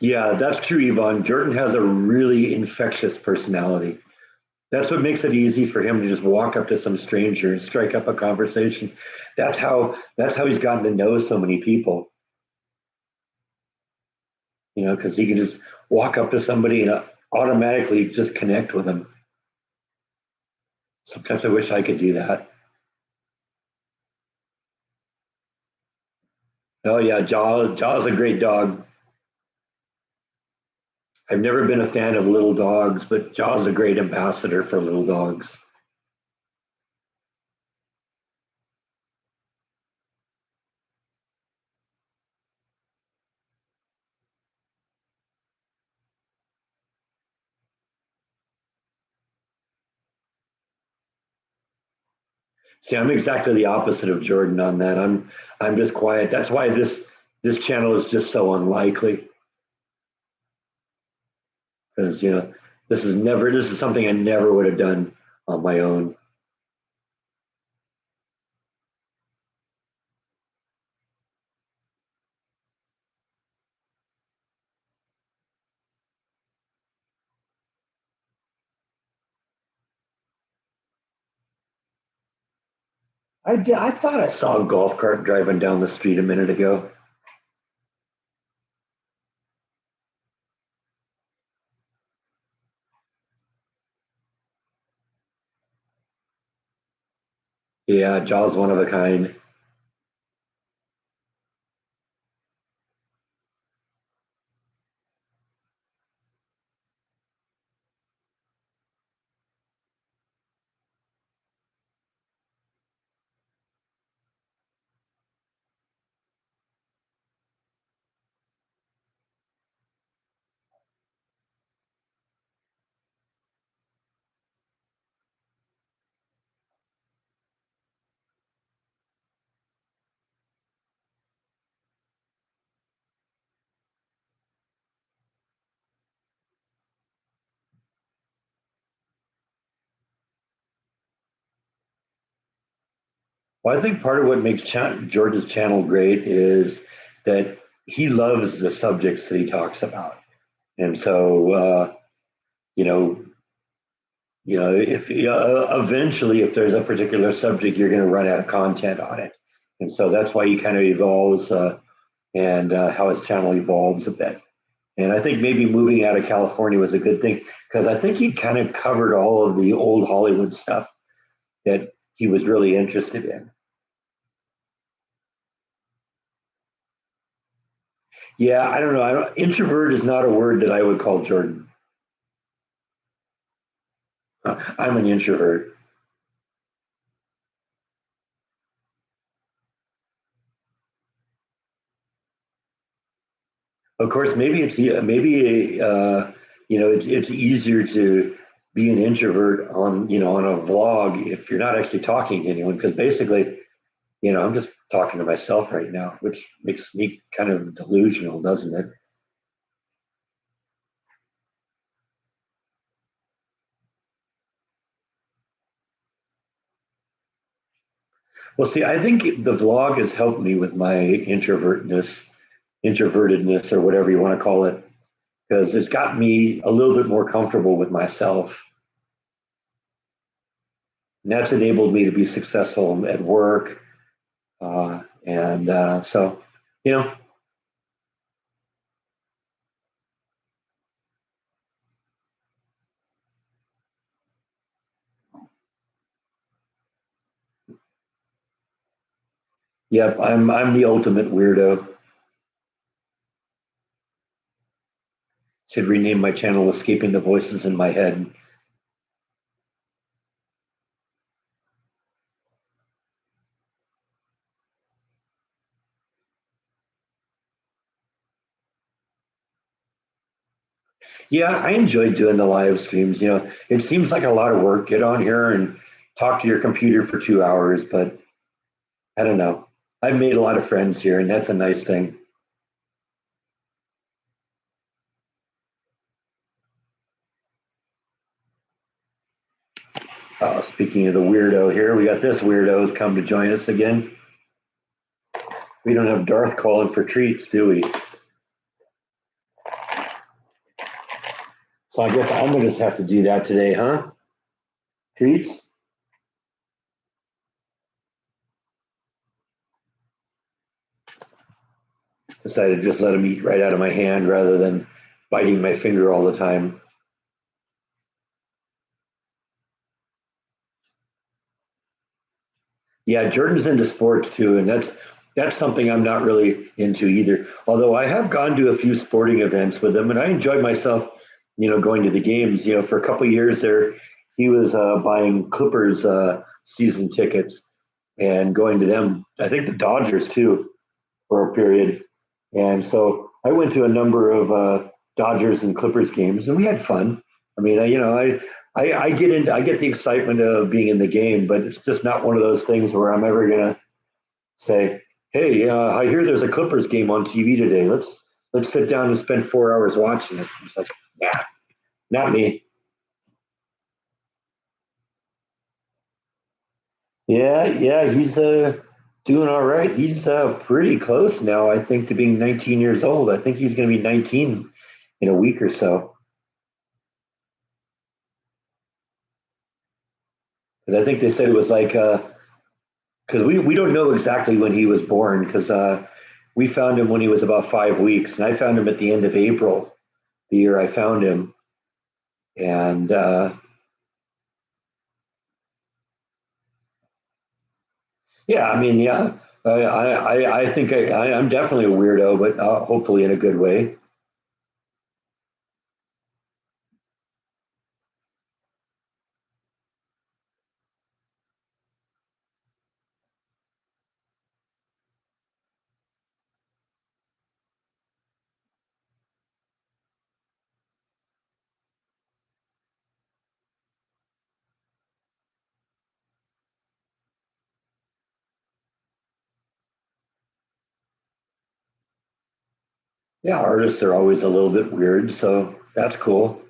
Yeah, that's true, Yvonne. Jordan has a really infectious personality. That's what makes it easy for him to just walk up to some stranger and strike up a conversation. That's how he's gotten to know so many people, because he can just walk up to somebody and automatically just connect with them. Sometimes I wish I could do that. Oh yeah, Jaw's a great dog. I've never been a fan of little dogs, but Jaw's a great ambassador for little dogs. See, I'm exactly the opposite of Jordan on that. I'm just quiet. That's why this channel is just so unlikely because this is something I never would have done on my own. I thought I saw a golf cart driving down the street a minute ago. Yeah, Jaw's one of a kind. Well, I think part of what makes George's channel great is that he loves the subjects that he talks about, and so you know, if eventually if there's a particular subject, you're going to run out of content on it, and so that's why he kind of evolves and how his channel evolves a bit. And I think maybe moving out of California was a good thing because I think he kind of covered all of the old Hollywood stuff that he was really interested in. Yeah, I don't know. Introvert is not a word that I would call Jordan. I'm an introvert. Of course, maybe it's easier to be an introvert on a vlog if you're not actually talking to anyone because basically, I'm just talking to myself right now, which makes me kind of delusional, doesn't it? Well, see, I think the vlog has helped me with my introvertedness, or whatever you want to call it, because it's got me a little bit more comfortable with myself. And that's enabled me to be successful at work. And so, you know, yep, I'm the ultimate weirdo. Should rename my channel "Escaping the Voices in My Head." Yeah, I enjoy doing the live streams. It seems like a lot of work. Get on here and talk to your computer for 2 hours, but I don't know. I've made a lot of friends here, and that's a nice thing. Speaking of the weirdo here, we got this weirdo has come to join us again. We don't have Darth calling for treats, do we? So I guess I'm gonna just have to do that today, huh? Treats? Decided to just let him eat right out of my hand rather than biting my finger all the time. Yeah, Jordan's into sports too, and that's something I'm not really into either. Although I have gone to a few sporting events with him, and I enjoyed myself, going to the games. For a couple of years there, he was buying Clippers season tickets and going to them. I think the Dodgers too for a period, and so I went to a number of Dodgers and Clippers games, and we had fun. I mean, I get the excitement of being in the game, but it's just not one of those things where I'm ever gonna say, "Hey, I hear there's a Clippers game on TV today. Let's sit down and spend 4 hours watching it." It's like, nah, not me. Yeah, yeah, he's doing all right. He's pretty close now, I think, to being 19 years old. I think he's going to be 19 in a week or so. Because I think they said it was like because we don't know exactly when he was born because we found him when he was about 5 weeks, and I found him at the end of April, the year I found him, and yeah, I mean, yeah, I think I'm definitely a weirdo, but hopefully in a good way. Yeah, artists are always a little bit weird, so that's cool.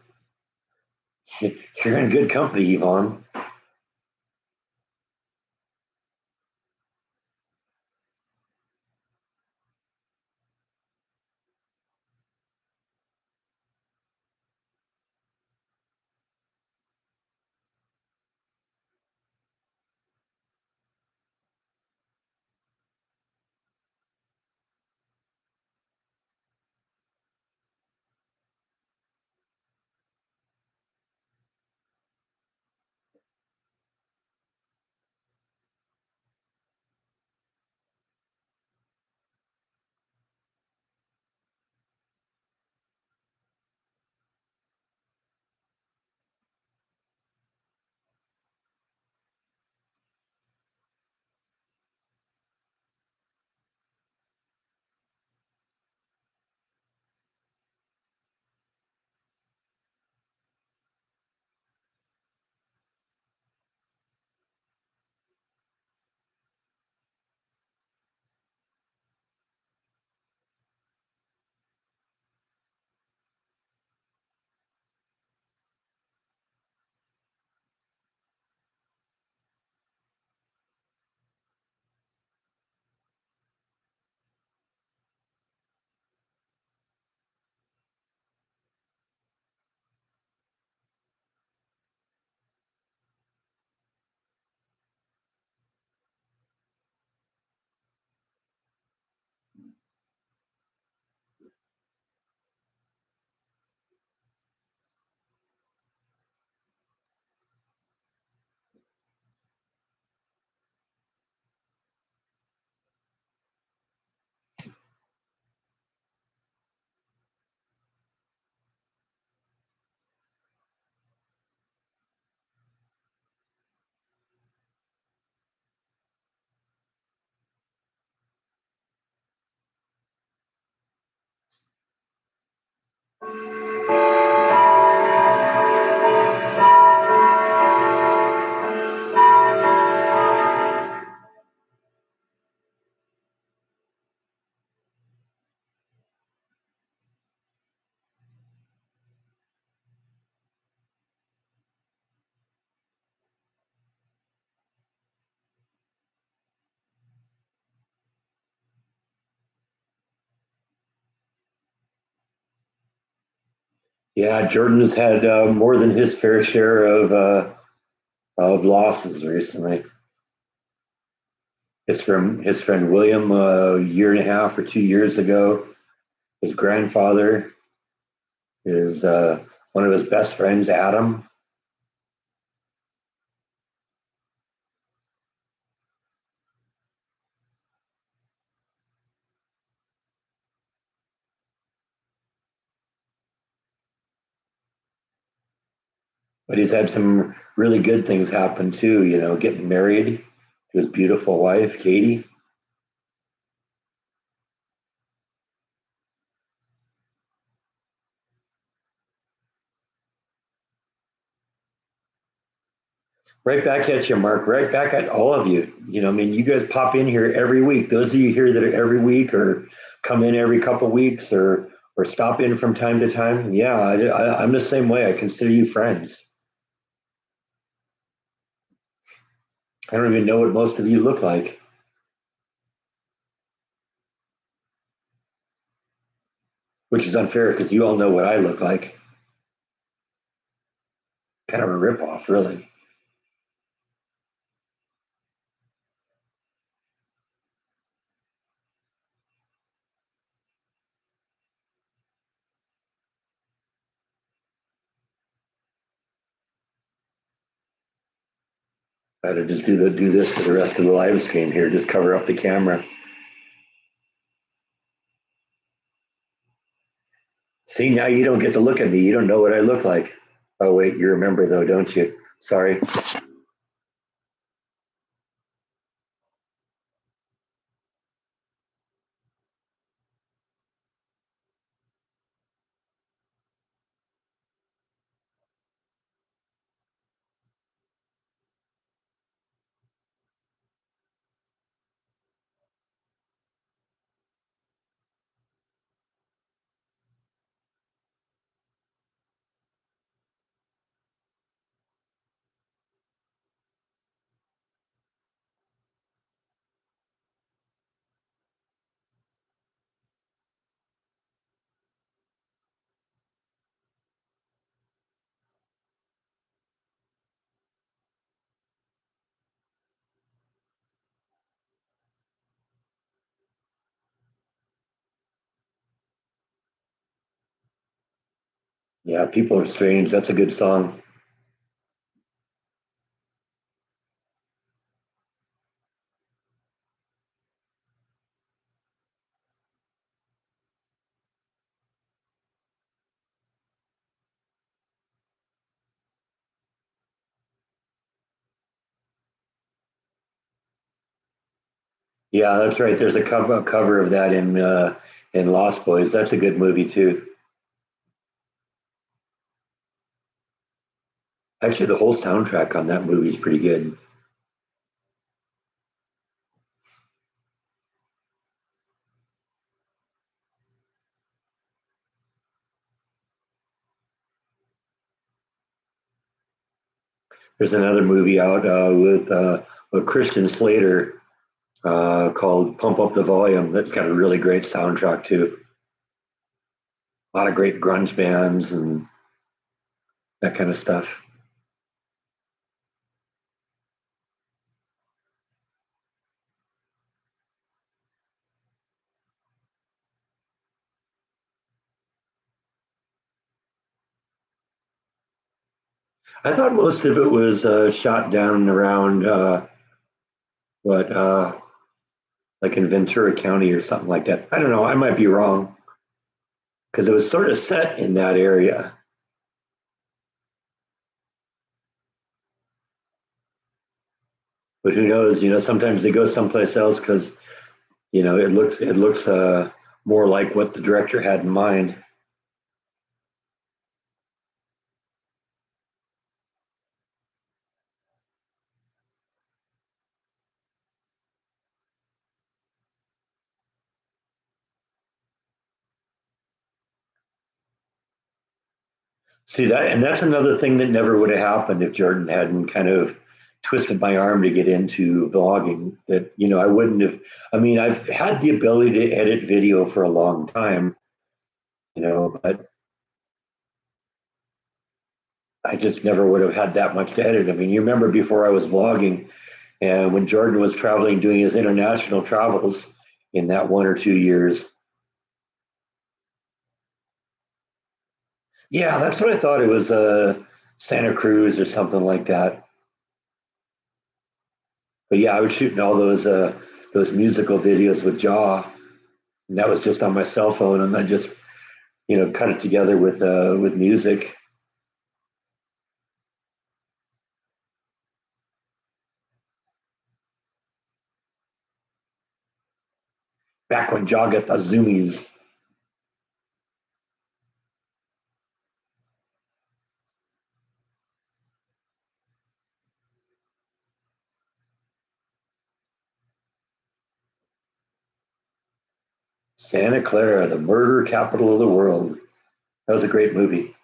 You're in good company, Yvonne. Yeah, Jordan has had more than his fair share of losses recently. His friend William a year and a half or 2 years ago. His grandfather is one of his best friends, Adam. But he's had some really good things happen too. You know, getting married to his beautiful wife, Katie. Right back at you, Mark. Right back at all of you. You know, I mean, you guys pop in here every week. Those of you here that are every week or come in every couple of weeks or stop in from time to time. Yeah, I'm the same way. I consider you friends. I don't even know what most of you look like, which is unfair because you all know what I look like. Kind of a ripoff, really. I had to just do this for the rest of the live stream here. Just cover up the camera. See, now you don't get to look at me. You don't know what I look like. Oh wait, you remember though, don't you? Sorry. Yeah, people are strange. That's a good song. Yeah, that's right. There's a cover of that in Lost Boys. That's a good movie too. Actually, the whole soundtrack on that movie is pretty good. There's another movie out with Christian Slater called "Pump Up the Volume." That's got a really great soundtrack too. A lot of great grunge bands and that kind of stuff. I thought most of it was shot down around what like in Ventura County or something like that. I don't know. I might be wrong because it was sort of set in that area. But who knows? You know, sometimes they go someplace else because you know it looks more like what the director had in mind. See that, and that's another thing that never would have happened if Jordan hadn't kind of twisted my arm to get into vlogging. That you know, I wouldn't have. I mean, I've had the ability to edit video for a long time, you know, but I just never would have had that much to edit. I mean, you remember before I was vlogging, and when Jordan was traveling, doing his international travels in that 1 or 2 years. Yeah, that's what I thought. It was Santa Cruz or something like that. But yeah, I was shooting all those musical videos with Jaw, and that was just on my cell phone, and I just cut it together with music. Back when Jaw got the zoomies. Santa Clara, the murder capital of the world. That was a great movie.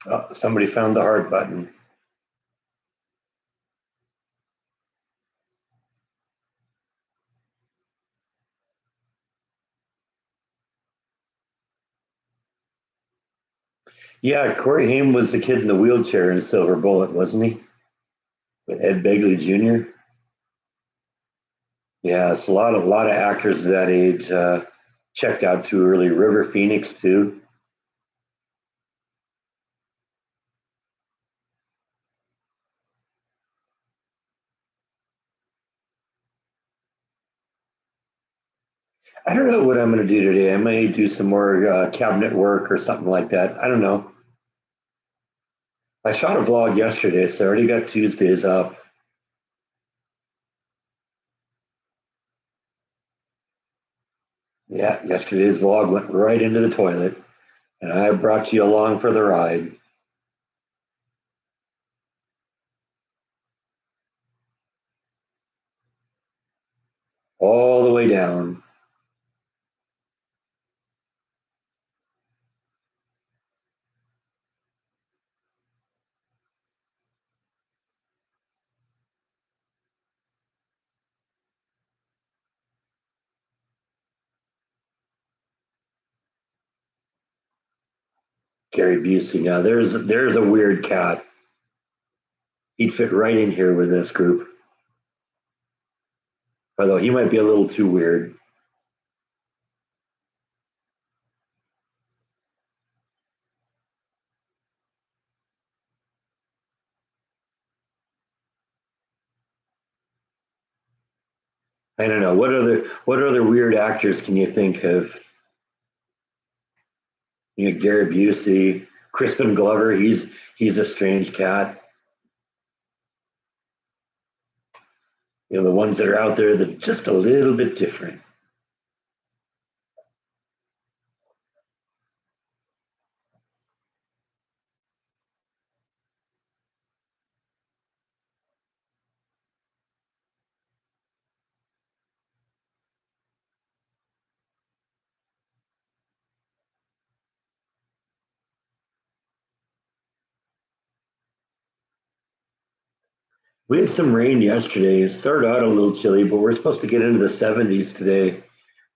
Oh, somebody found the hard button. Yeah, Corey Haim was the kid in the wheelchair in Silver Bullet, wasn't he? With Ed Begley Jr. Yeah, it's a lot of actors that age checked out too early. River Phoenix too. I don't know what I'm going to do today. I may do some more cabinet work or something like that. I don't know. I shot a vlog yesterday, so I already got Tuesdays up. Yeah, yesterday's vlog went right into the toilet, and I brought you along for the ride all the way down. Gary Busey. Now there's a weird cat. He'd fit right in here with this group, although he might be a little too weird. I don't know what other weird actors can you think of? Gary Busey, Crispin Glover. He's a strange cat. The ones that are out there that are just a little bit different. We had some rain yesterday. It started out a little chilly, but we're supposed to get into the 70s today.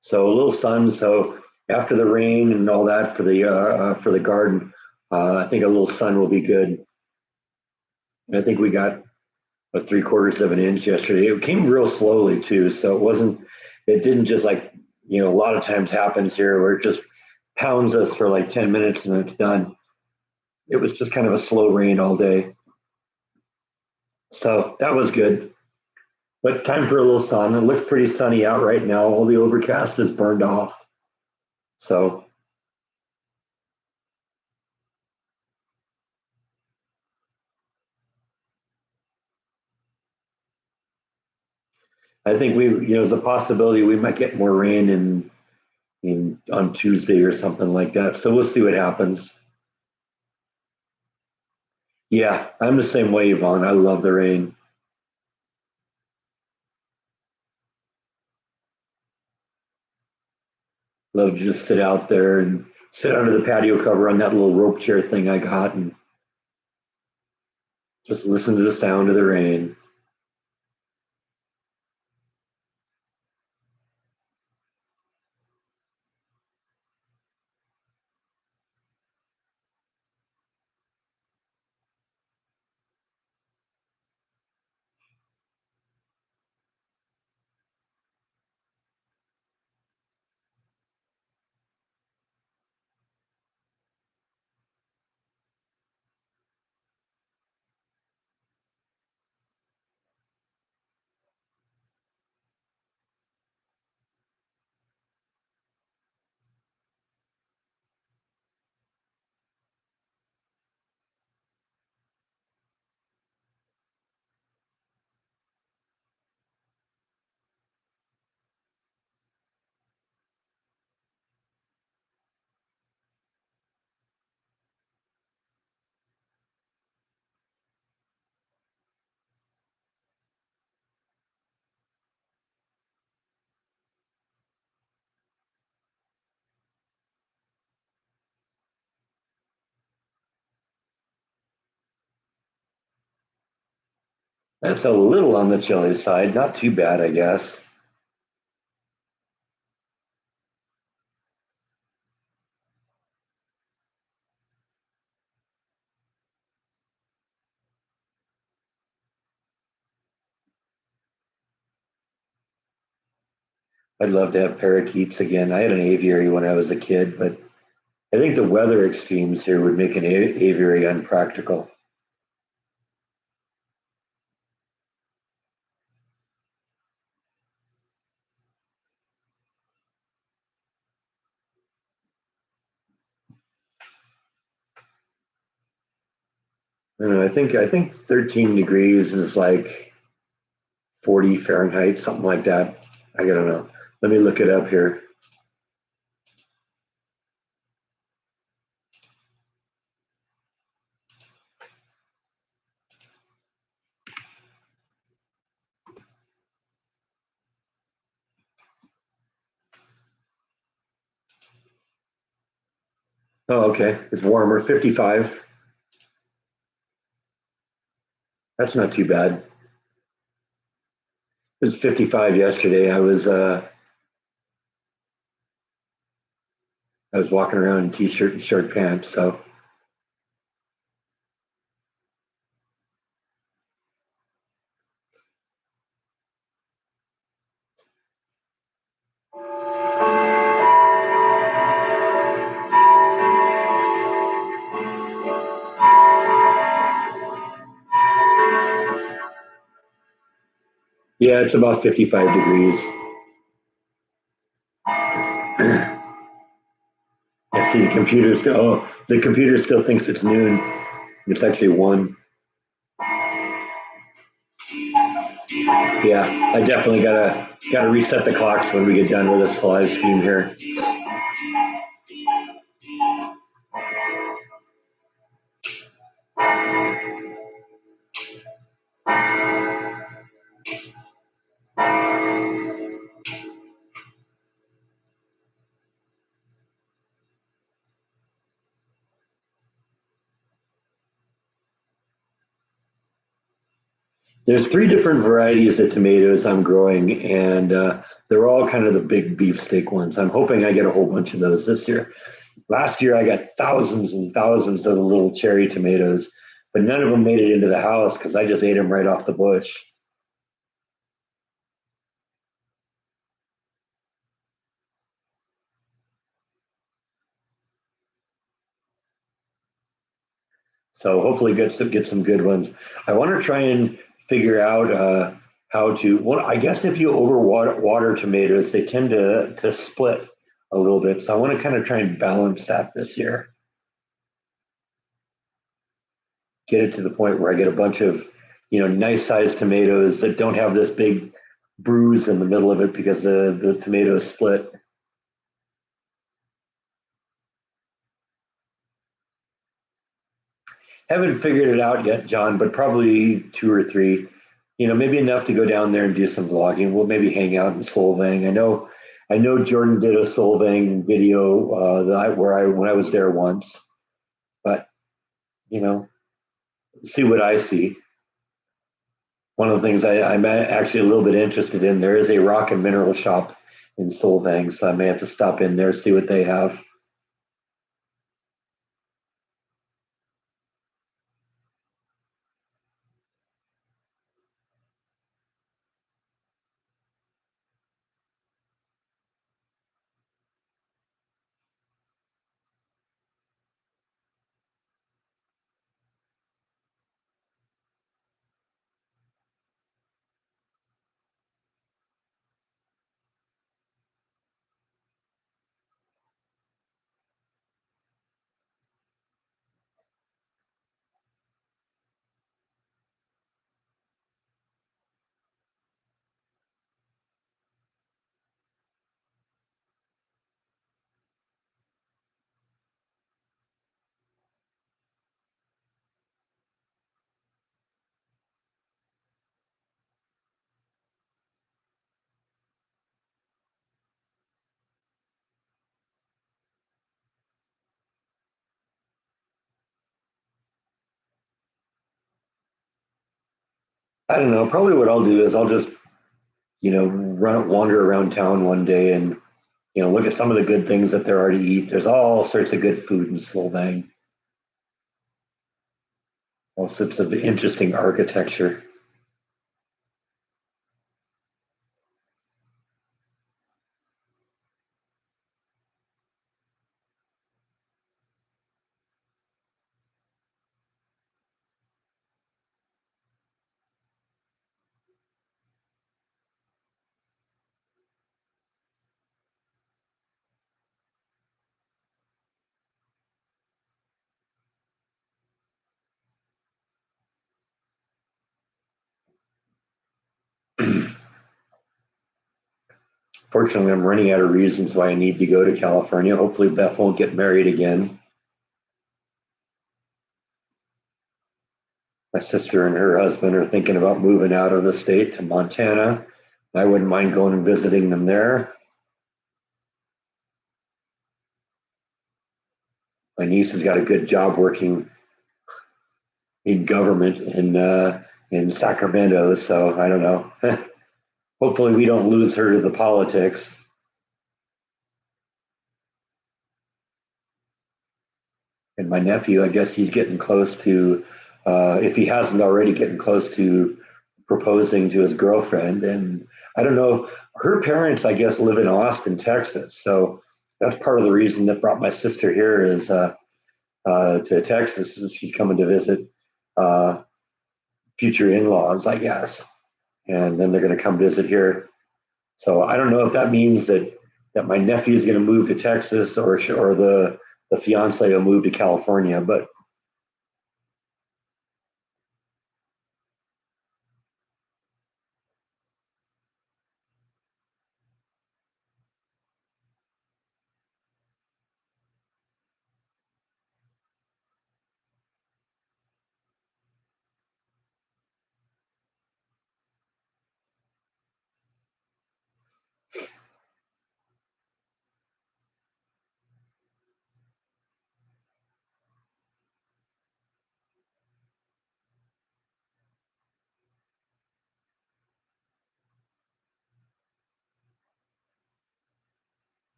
So a little sun. So after the rain and all that for the garden, I think a little sun will be good. And I think we got about 3/4 of an inch yesterday. It came real slowly too, so it wasn't. It didn't just like a lot of times happens here where it just pounds us for like 10 minutes and it's done. It was just kind of a slow rain all day, so that was good. But time for a little sun. It looks pretty sunny out right now. All the overcast is burned off, so I think there's a possibility we might get more rain in on Tuesday or something like that. So we'll see what happens. Yeah, I'm the same way, Yvonne. I love the rain. Love to just sit out there and sit under the patio cover on that little rope chair thing I got and just listen to the sound of the rain. That's a little on the chilly side, not too bad, I guess. I'd love to have parakeets again. I had an aviary when I was a kid, but I think the weather extremes here would make an aviary unpractical. I don't know, I think 13 degrees is like 40 Fahrenheit, something like that. I don't know. Let me look it up here. Oh, okay. It's warmer, 55. That's not too bad. It was 55 yesterday. I was walking around in t-shirt and short pants. So yeah, it's about 55 degrees. I see the computer still thinks it's noon. It's actually 1. Yeah, I definitely gotta reset the clocks when we get done with this live stream here. There's three different varieties of tomatoes I'm growing, and they're all kind of the big beefsteak ones. I'm hoping I get a whole bunch of those this year. Last year, I got thousands and thousands of the little cherry tomatoes, but none of them made it into the house because I just ate them right off the bush. So hopefully get some good ones. I want to try and figure out how to. Well, I guess if you water tomatoes, they tend to split a little bit. So I want to kind of try and balance that this year. Get it to the point where I get a bunch of nice sized tomatoes that don't have this big bruise in the middle of it because the tomatoes split. Haven't figured it out yet, John, but probably two or three. Maybe enough to go down there and do some vlogging. We'll maybe hang out in Solvang. I know Jordan did a Solvang video where I when I was there once, but you know, see what I see. One of the things I'm actually a little bit interested in. There is a rock and mineral shop in Solvang, so I may have to stop in there see what they have. I don't know. Probably what I'll do is I'll just wander around town one day and look at some of the good things that there are to eat. There's all sorts of good food in Slovang, all sorts of interesting architecture. Fortunately, I'm running out of reasons why I need to go to California. Hopefully, Beth won't get married again. My sister and her husband are thinking about moving out of the state to Montana. I wouldn't mind going and visiting them there. My niece has got a good job working in government in Sacramento, so I don't know. Hopefully, we don't lose her to the politics. And my nephew, I guess he's getting close to, if he hasn't already, getting close to proposing to his girlfriend. And I don't know, her parents, I guess, live in Austin, Texas. So that's part of the reason that brought my sister here is to Texas. Is she's coming to visit uh, future in-laws, I guess, and then they're going to come visit here. So I don't know if that means that my nephew is going to move to Texas or the fiance will move to California, but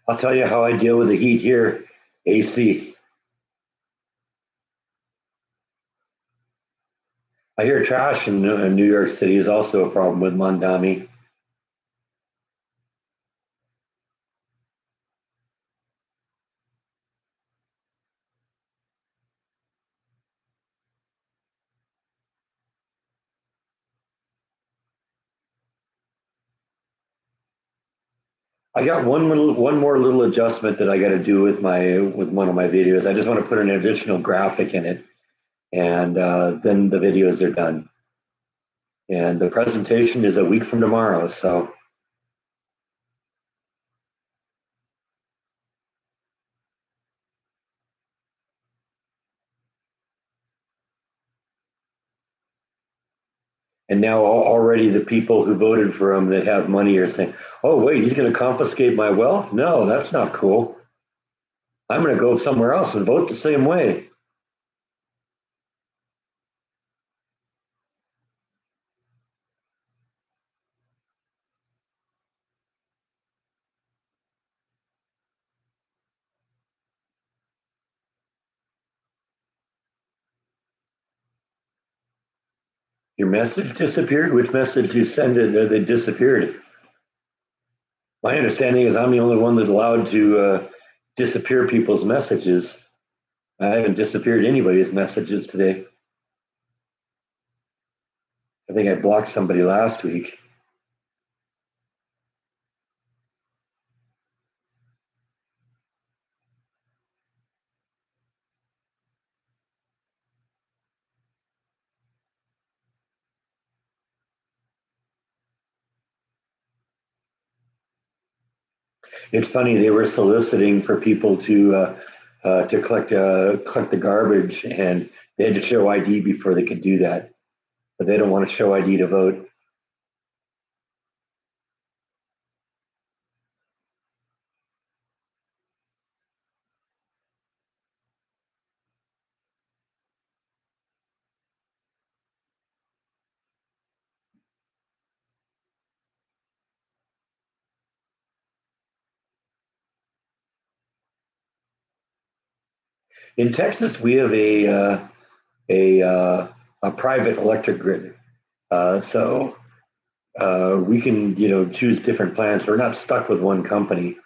I'll tell you how I deal with the heat here. AC. I hear trash in New York City is also a problem with Mondami. I got one more little adjustment that I got to do with my with one of my videos. I just want to put an additional graphic in it, and then the videos are done. And the presentation is a week from tomorrow. So, and now already the people who voted for him that have money are saying, "Oh, wait, he's going to confiscate my wealth? No, that's not cool. I'm going to go somewhere else and vote the same way." Your message disappeared. Which message you send it? They disappeared. My understanding is I'm the only one that's allowed to disappear people's messages. I haven't disappeared anybody's messages today. I think I blocked somebody last week. It's funny they were soliciting for people to collect the garbage, and they had to show ID before they could do that. But they don't want to show ID to vote. In Texas, we have a a private electric grid, so we can choose different plans. We're not stuck with one company.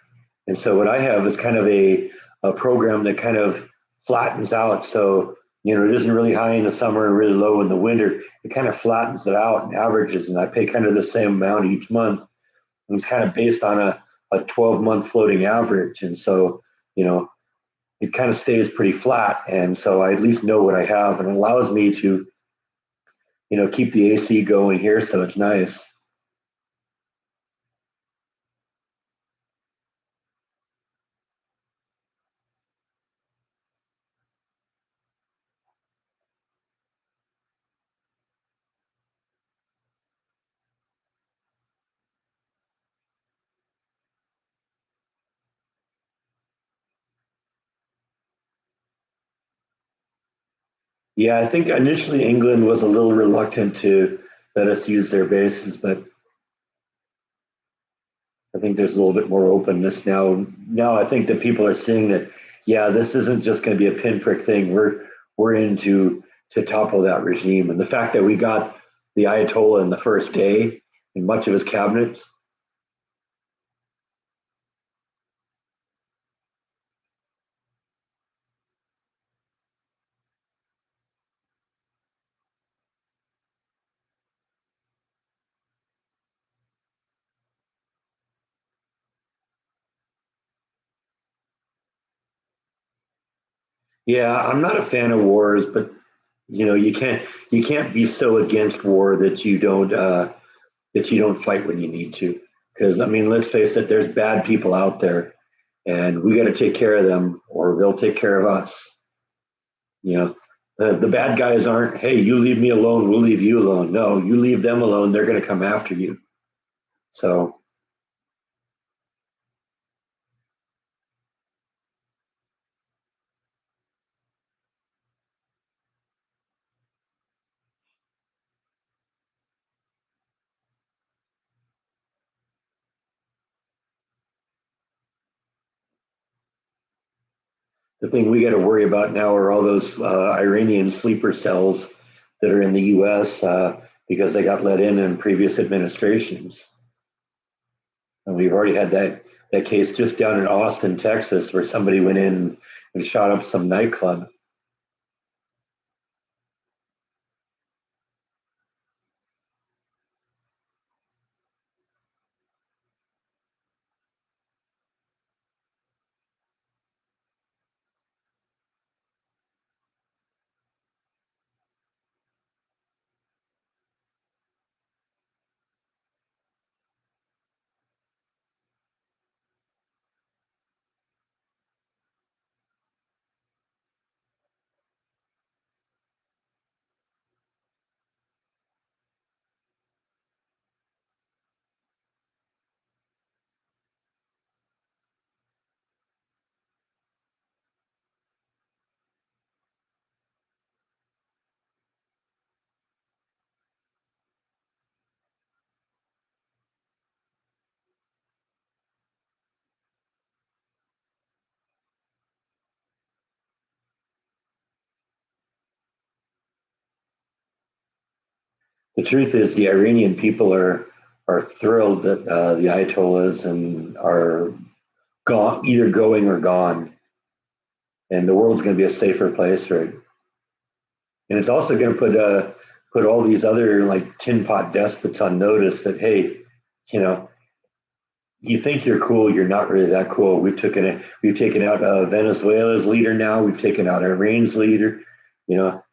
And so what I have is kind of a program that kind of flattens out. So, it isn't really high in the summer and really low in the winter. It kind of flattens it out and averages, and I pay kind of the same amount each month. And it's kind of based on a 12-month floating average. And so, you know, it kind of stays pretty flat. And so I at least know what I have, and it allows me to, keep the AC going here. So it's nice. Yeah, I think initially England was a little reluctant to let us use their bases, but I think there's a little bit more openness now. Now I think that people are seeing that, yeah, this isn't just going to be a pinprick thing. We're into to topple that regime, and the fact that we got the Ayatollah in the first day and much of his cabinets. Yeah, I'm not a fan of wars, but you can't be so against war that you don't fight when you need to. Because I mean, let's face it, there's bad people out there, and we got to take care of them, or they'll take care of us. You know, the bad guys aren't, hey, you leave me alone, we'll leave you alone. No, you leave them alone, they're going to come after you. So, The thing we got to worry about now are all those Iranian sleeper cells that are in the U.S. Because they got let in previous administrations. And we've already had that case just down in Austin, Texas, where somebody went in and shot up some nightclub. The truth is, the Iranian people are thrilled that the Ayatollahs and are gone, either going or gone, and the world's going to be a safer place for it. And it's also going to put all these other like tin pot despots on notice that hey, you know, you think you're cool, you're not really that cool. We've taken out Venezuela's leader now. We've taken out Iran's leader. You know,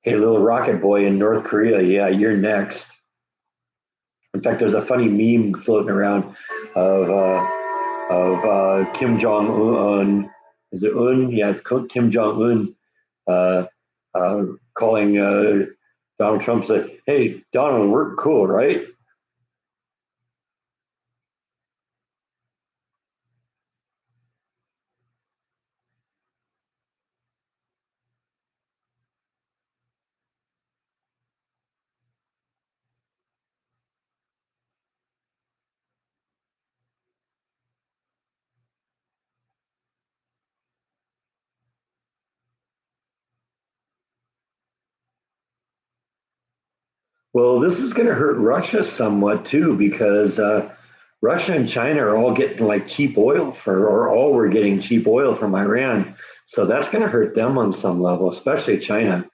hey, little rocket boy in North Korea, yeah, you're next. In fact, there's a funny meme floating around of Kim Jong Un. Is it Un? Yeah, it's Kim Jong Un uh, calling Donald Trump. Said, "Hey, Donald, we're cool, right?" Well, this is going to hurt Russia somewhat too, because Russia and China are all getting like cheap oil or all were getting cheap oil from Iran. So that's going to hurt them on some level, especially China.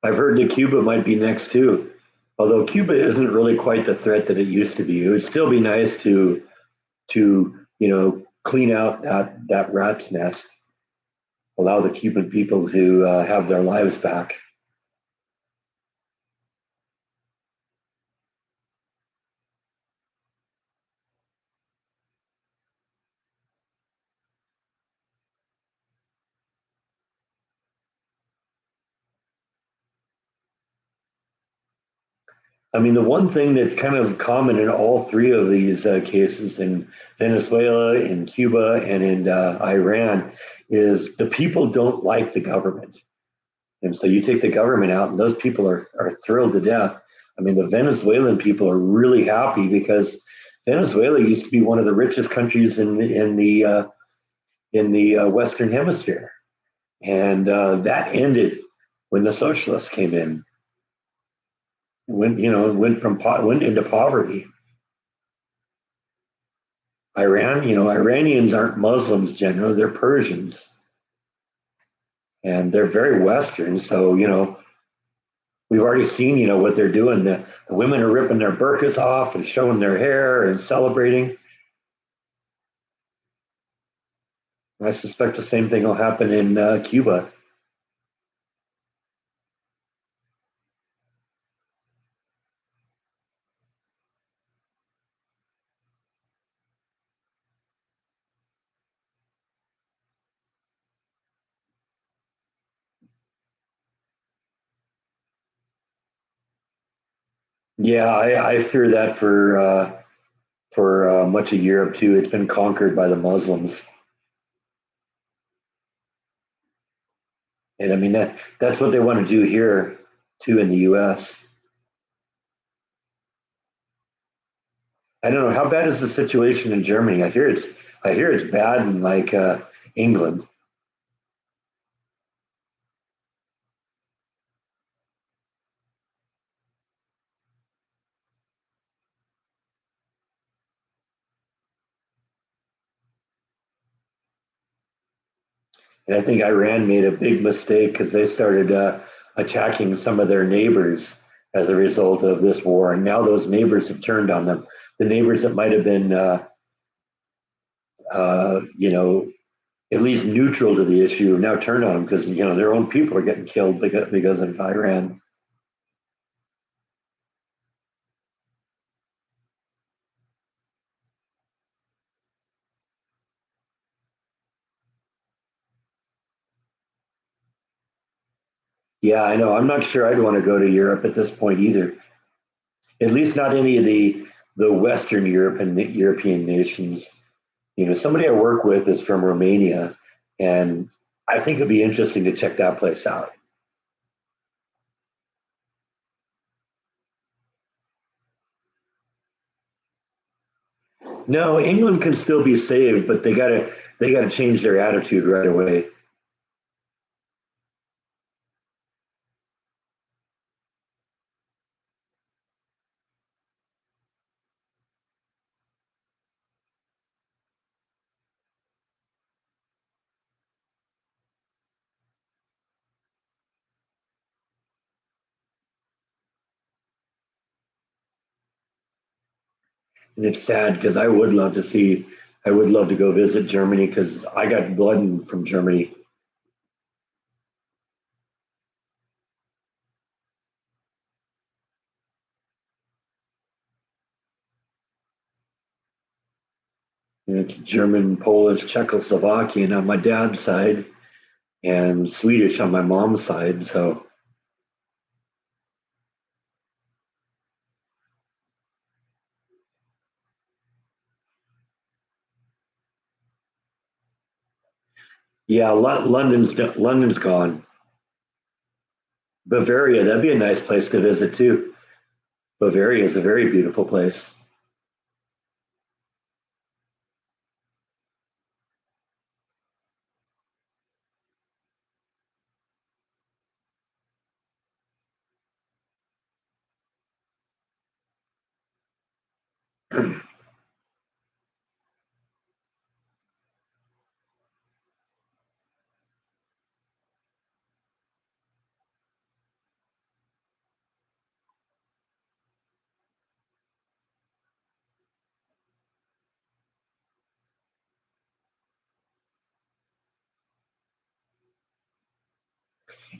I've heard that Cuba might be next too, although Cuba isn't really quite the threat that it used to be. It would still be nice to clean out that rat's nest, allow the Cuban people to have their lives back. I mean, the one thing that's kind of common in all three of these cases in Venezuela, in Cuba, and in Iran is the people don't like the government. And so you take the government out, and those people are thrilled to death. I mean, the Venezuelan people are really happy because Venezuela used to be one of the richest countries in the Western Hemisphere, and that ended when the socialists came in. Went into poverty. Iranians aren't Muslims generally; they're Persians, and they're very Western. So we've already seen what they're doing. The women are ripping their burqas off and showing their hair and celebrating. I suspect the same thing will happen in Cuba. Yeah, I fear that for much of Europe too. It's been conquered by the Muslims, and I mean that's what they want to do here too in the U.S. I don't know how bad is the situation in Germany. I hear it's bad in like England. And I think Iran made a big mistake because they started attacking some of their neighbors as a result of this war. And now those neighbors have turned on them. The neighbors that might have been, you know, at least neutral to the issue have now turned on them because, you know, their own people are getting killed because of Iran. Yeah, I know. I'm not sure I'd want to go to Europe at this point either. At least not any of the Western European nations. You know, somebody I work with is from Romania, and I think it'd be interesting to check that place out. No, England can still be saved, but they gotta change their attitude right away. And it's sad because I would love to go visit Germany because I got blood from Germany. And it's German, Polish, Czechoslovakian on my dad's side, and Swedish on my mom's side. So yeah, London's gone. Bavaria, that'd be a nice place to visit too. Bavaria is a very beautiful place.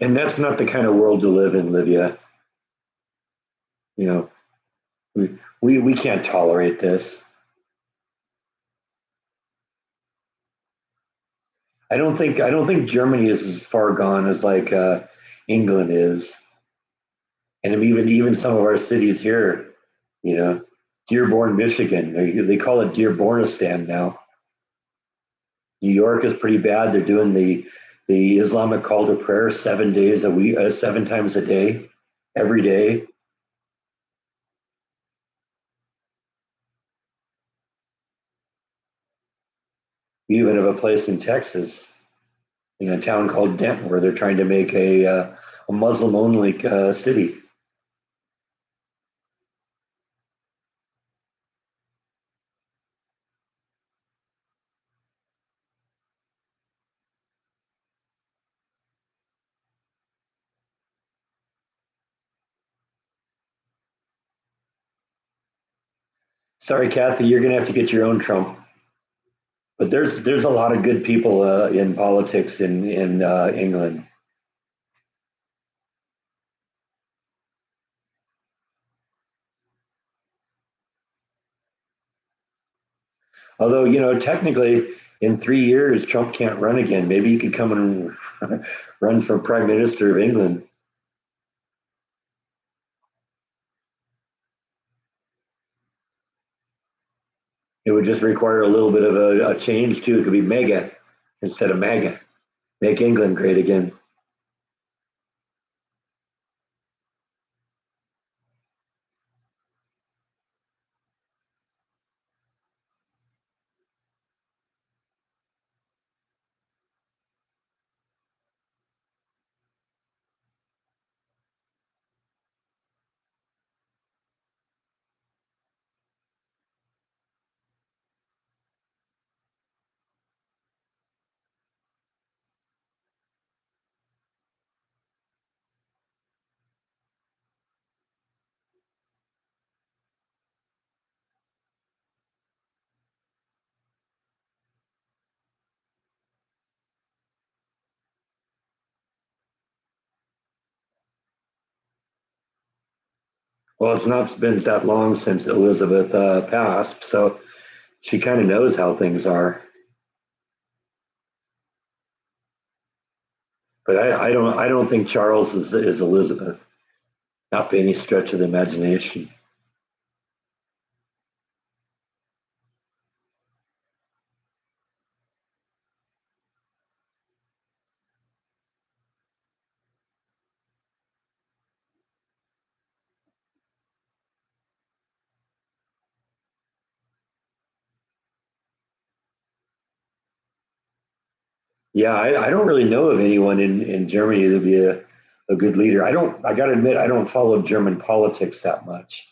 And that's not the kind of world to live in, Livia. You know, we can't tolerate this. I don't think Germany is as far gone as like England is, and even some of our cities here, you know, Dearborn, Michigan, they call it Dearbornistan now. New York is pretty bad. They're doing the Islamic call to prayer 7 days a week, 7 times a day, every day. We even have a place in Texas, in a town called Denton, where they're trying to make a Muslim only city. Sorry, Kathy, you're going to have to get your own Trump. But there's a lot of good people in politics in England. Although you know, technically, in 3 years, Trump can't run again. Maybe he could come and run for prime minister of England. It would just require a little bit of a change too. It could be mega instead of MAGA. Make England great again. Well, it's not been that long since Elizabeth passed, so she kind of knows how things are. But I don't think Charles is Elizabeth, not by any stretch of the imagination. Yeah, I don't really know of anyone in Germany that'd be a good leader. I got to admit, I don't follow German politics that much.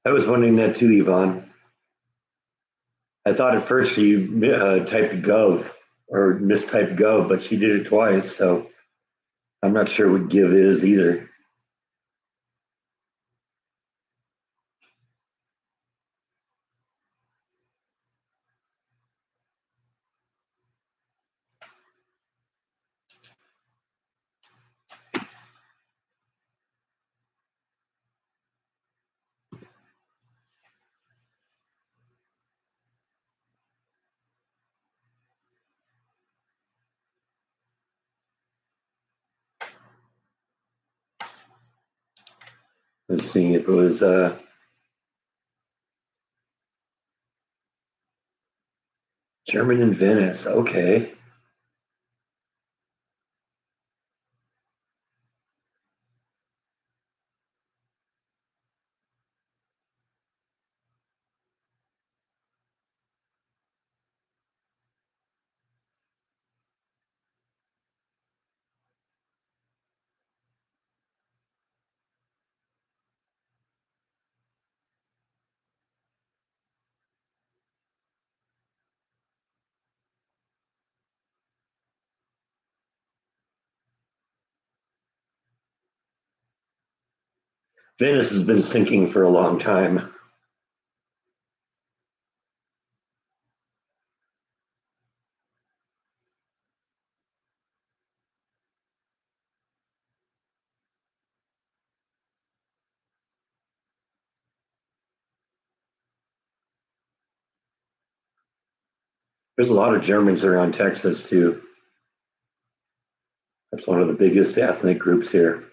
I was wondering that too, Yvonne. I thought at first she typed gov or mistyped gov, but she did it twice, so I'm not sure what give is either. Let's see if it was German in Venice. Okay. Venice has been sinking for a long time. There's a lot of Germans around Texas too. That's one of the biggest ethnic groups here.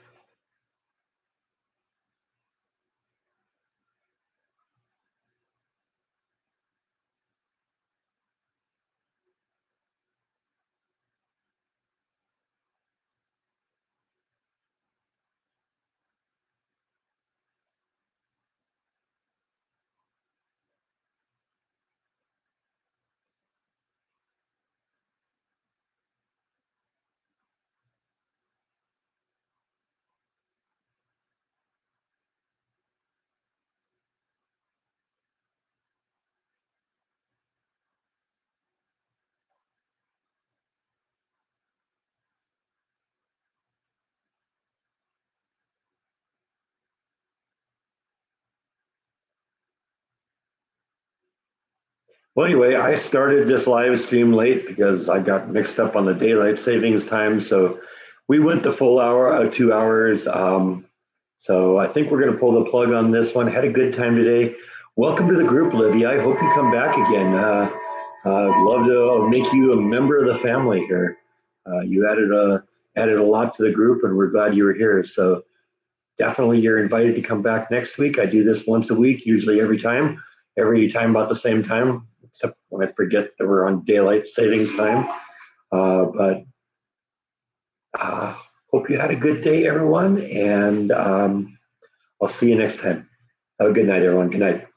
Well, anyway, I started this live stream late because I got mixed up on the daylight savings time. So we went the full hour, 2 hours. So I think we're going to pull the plug on this one. Had a good time today. Welcome to the group, Livy. I hope you come back again. I'd love to make you a member of the family here. You added a lot to the group, and we're glad you were here. So definitely, you're invited to come back next week. I do this once a week, usually every time about the same time, except when I forget that we're on daylight savings time. But hope you had a good day, everyone, and I'll see you next time. Have a good night, everyone. Good night.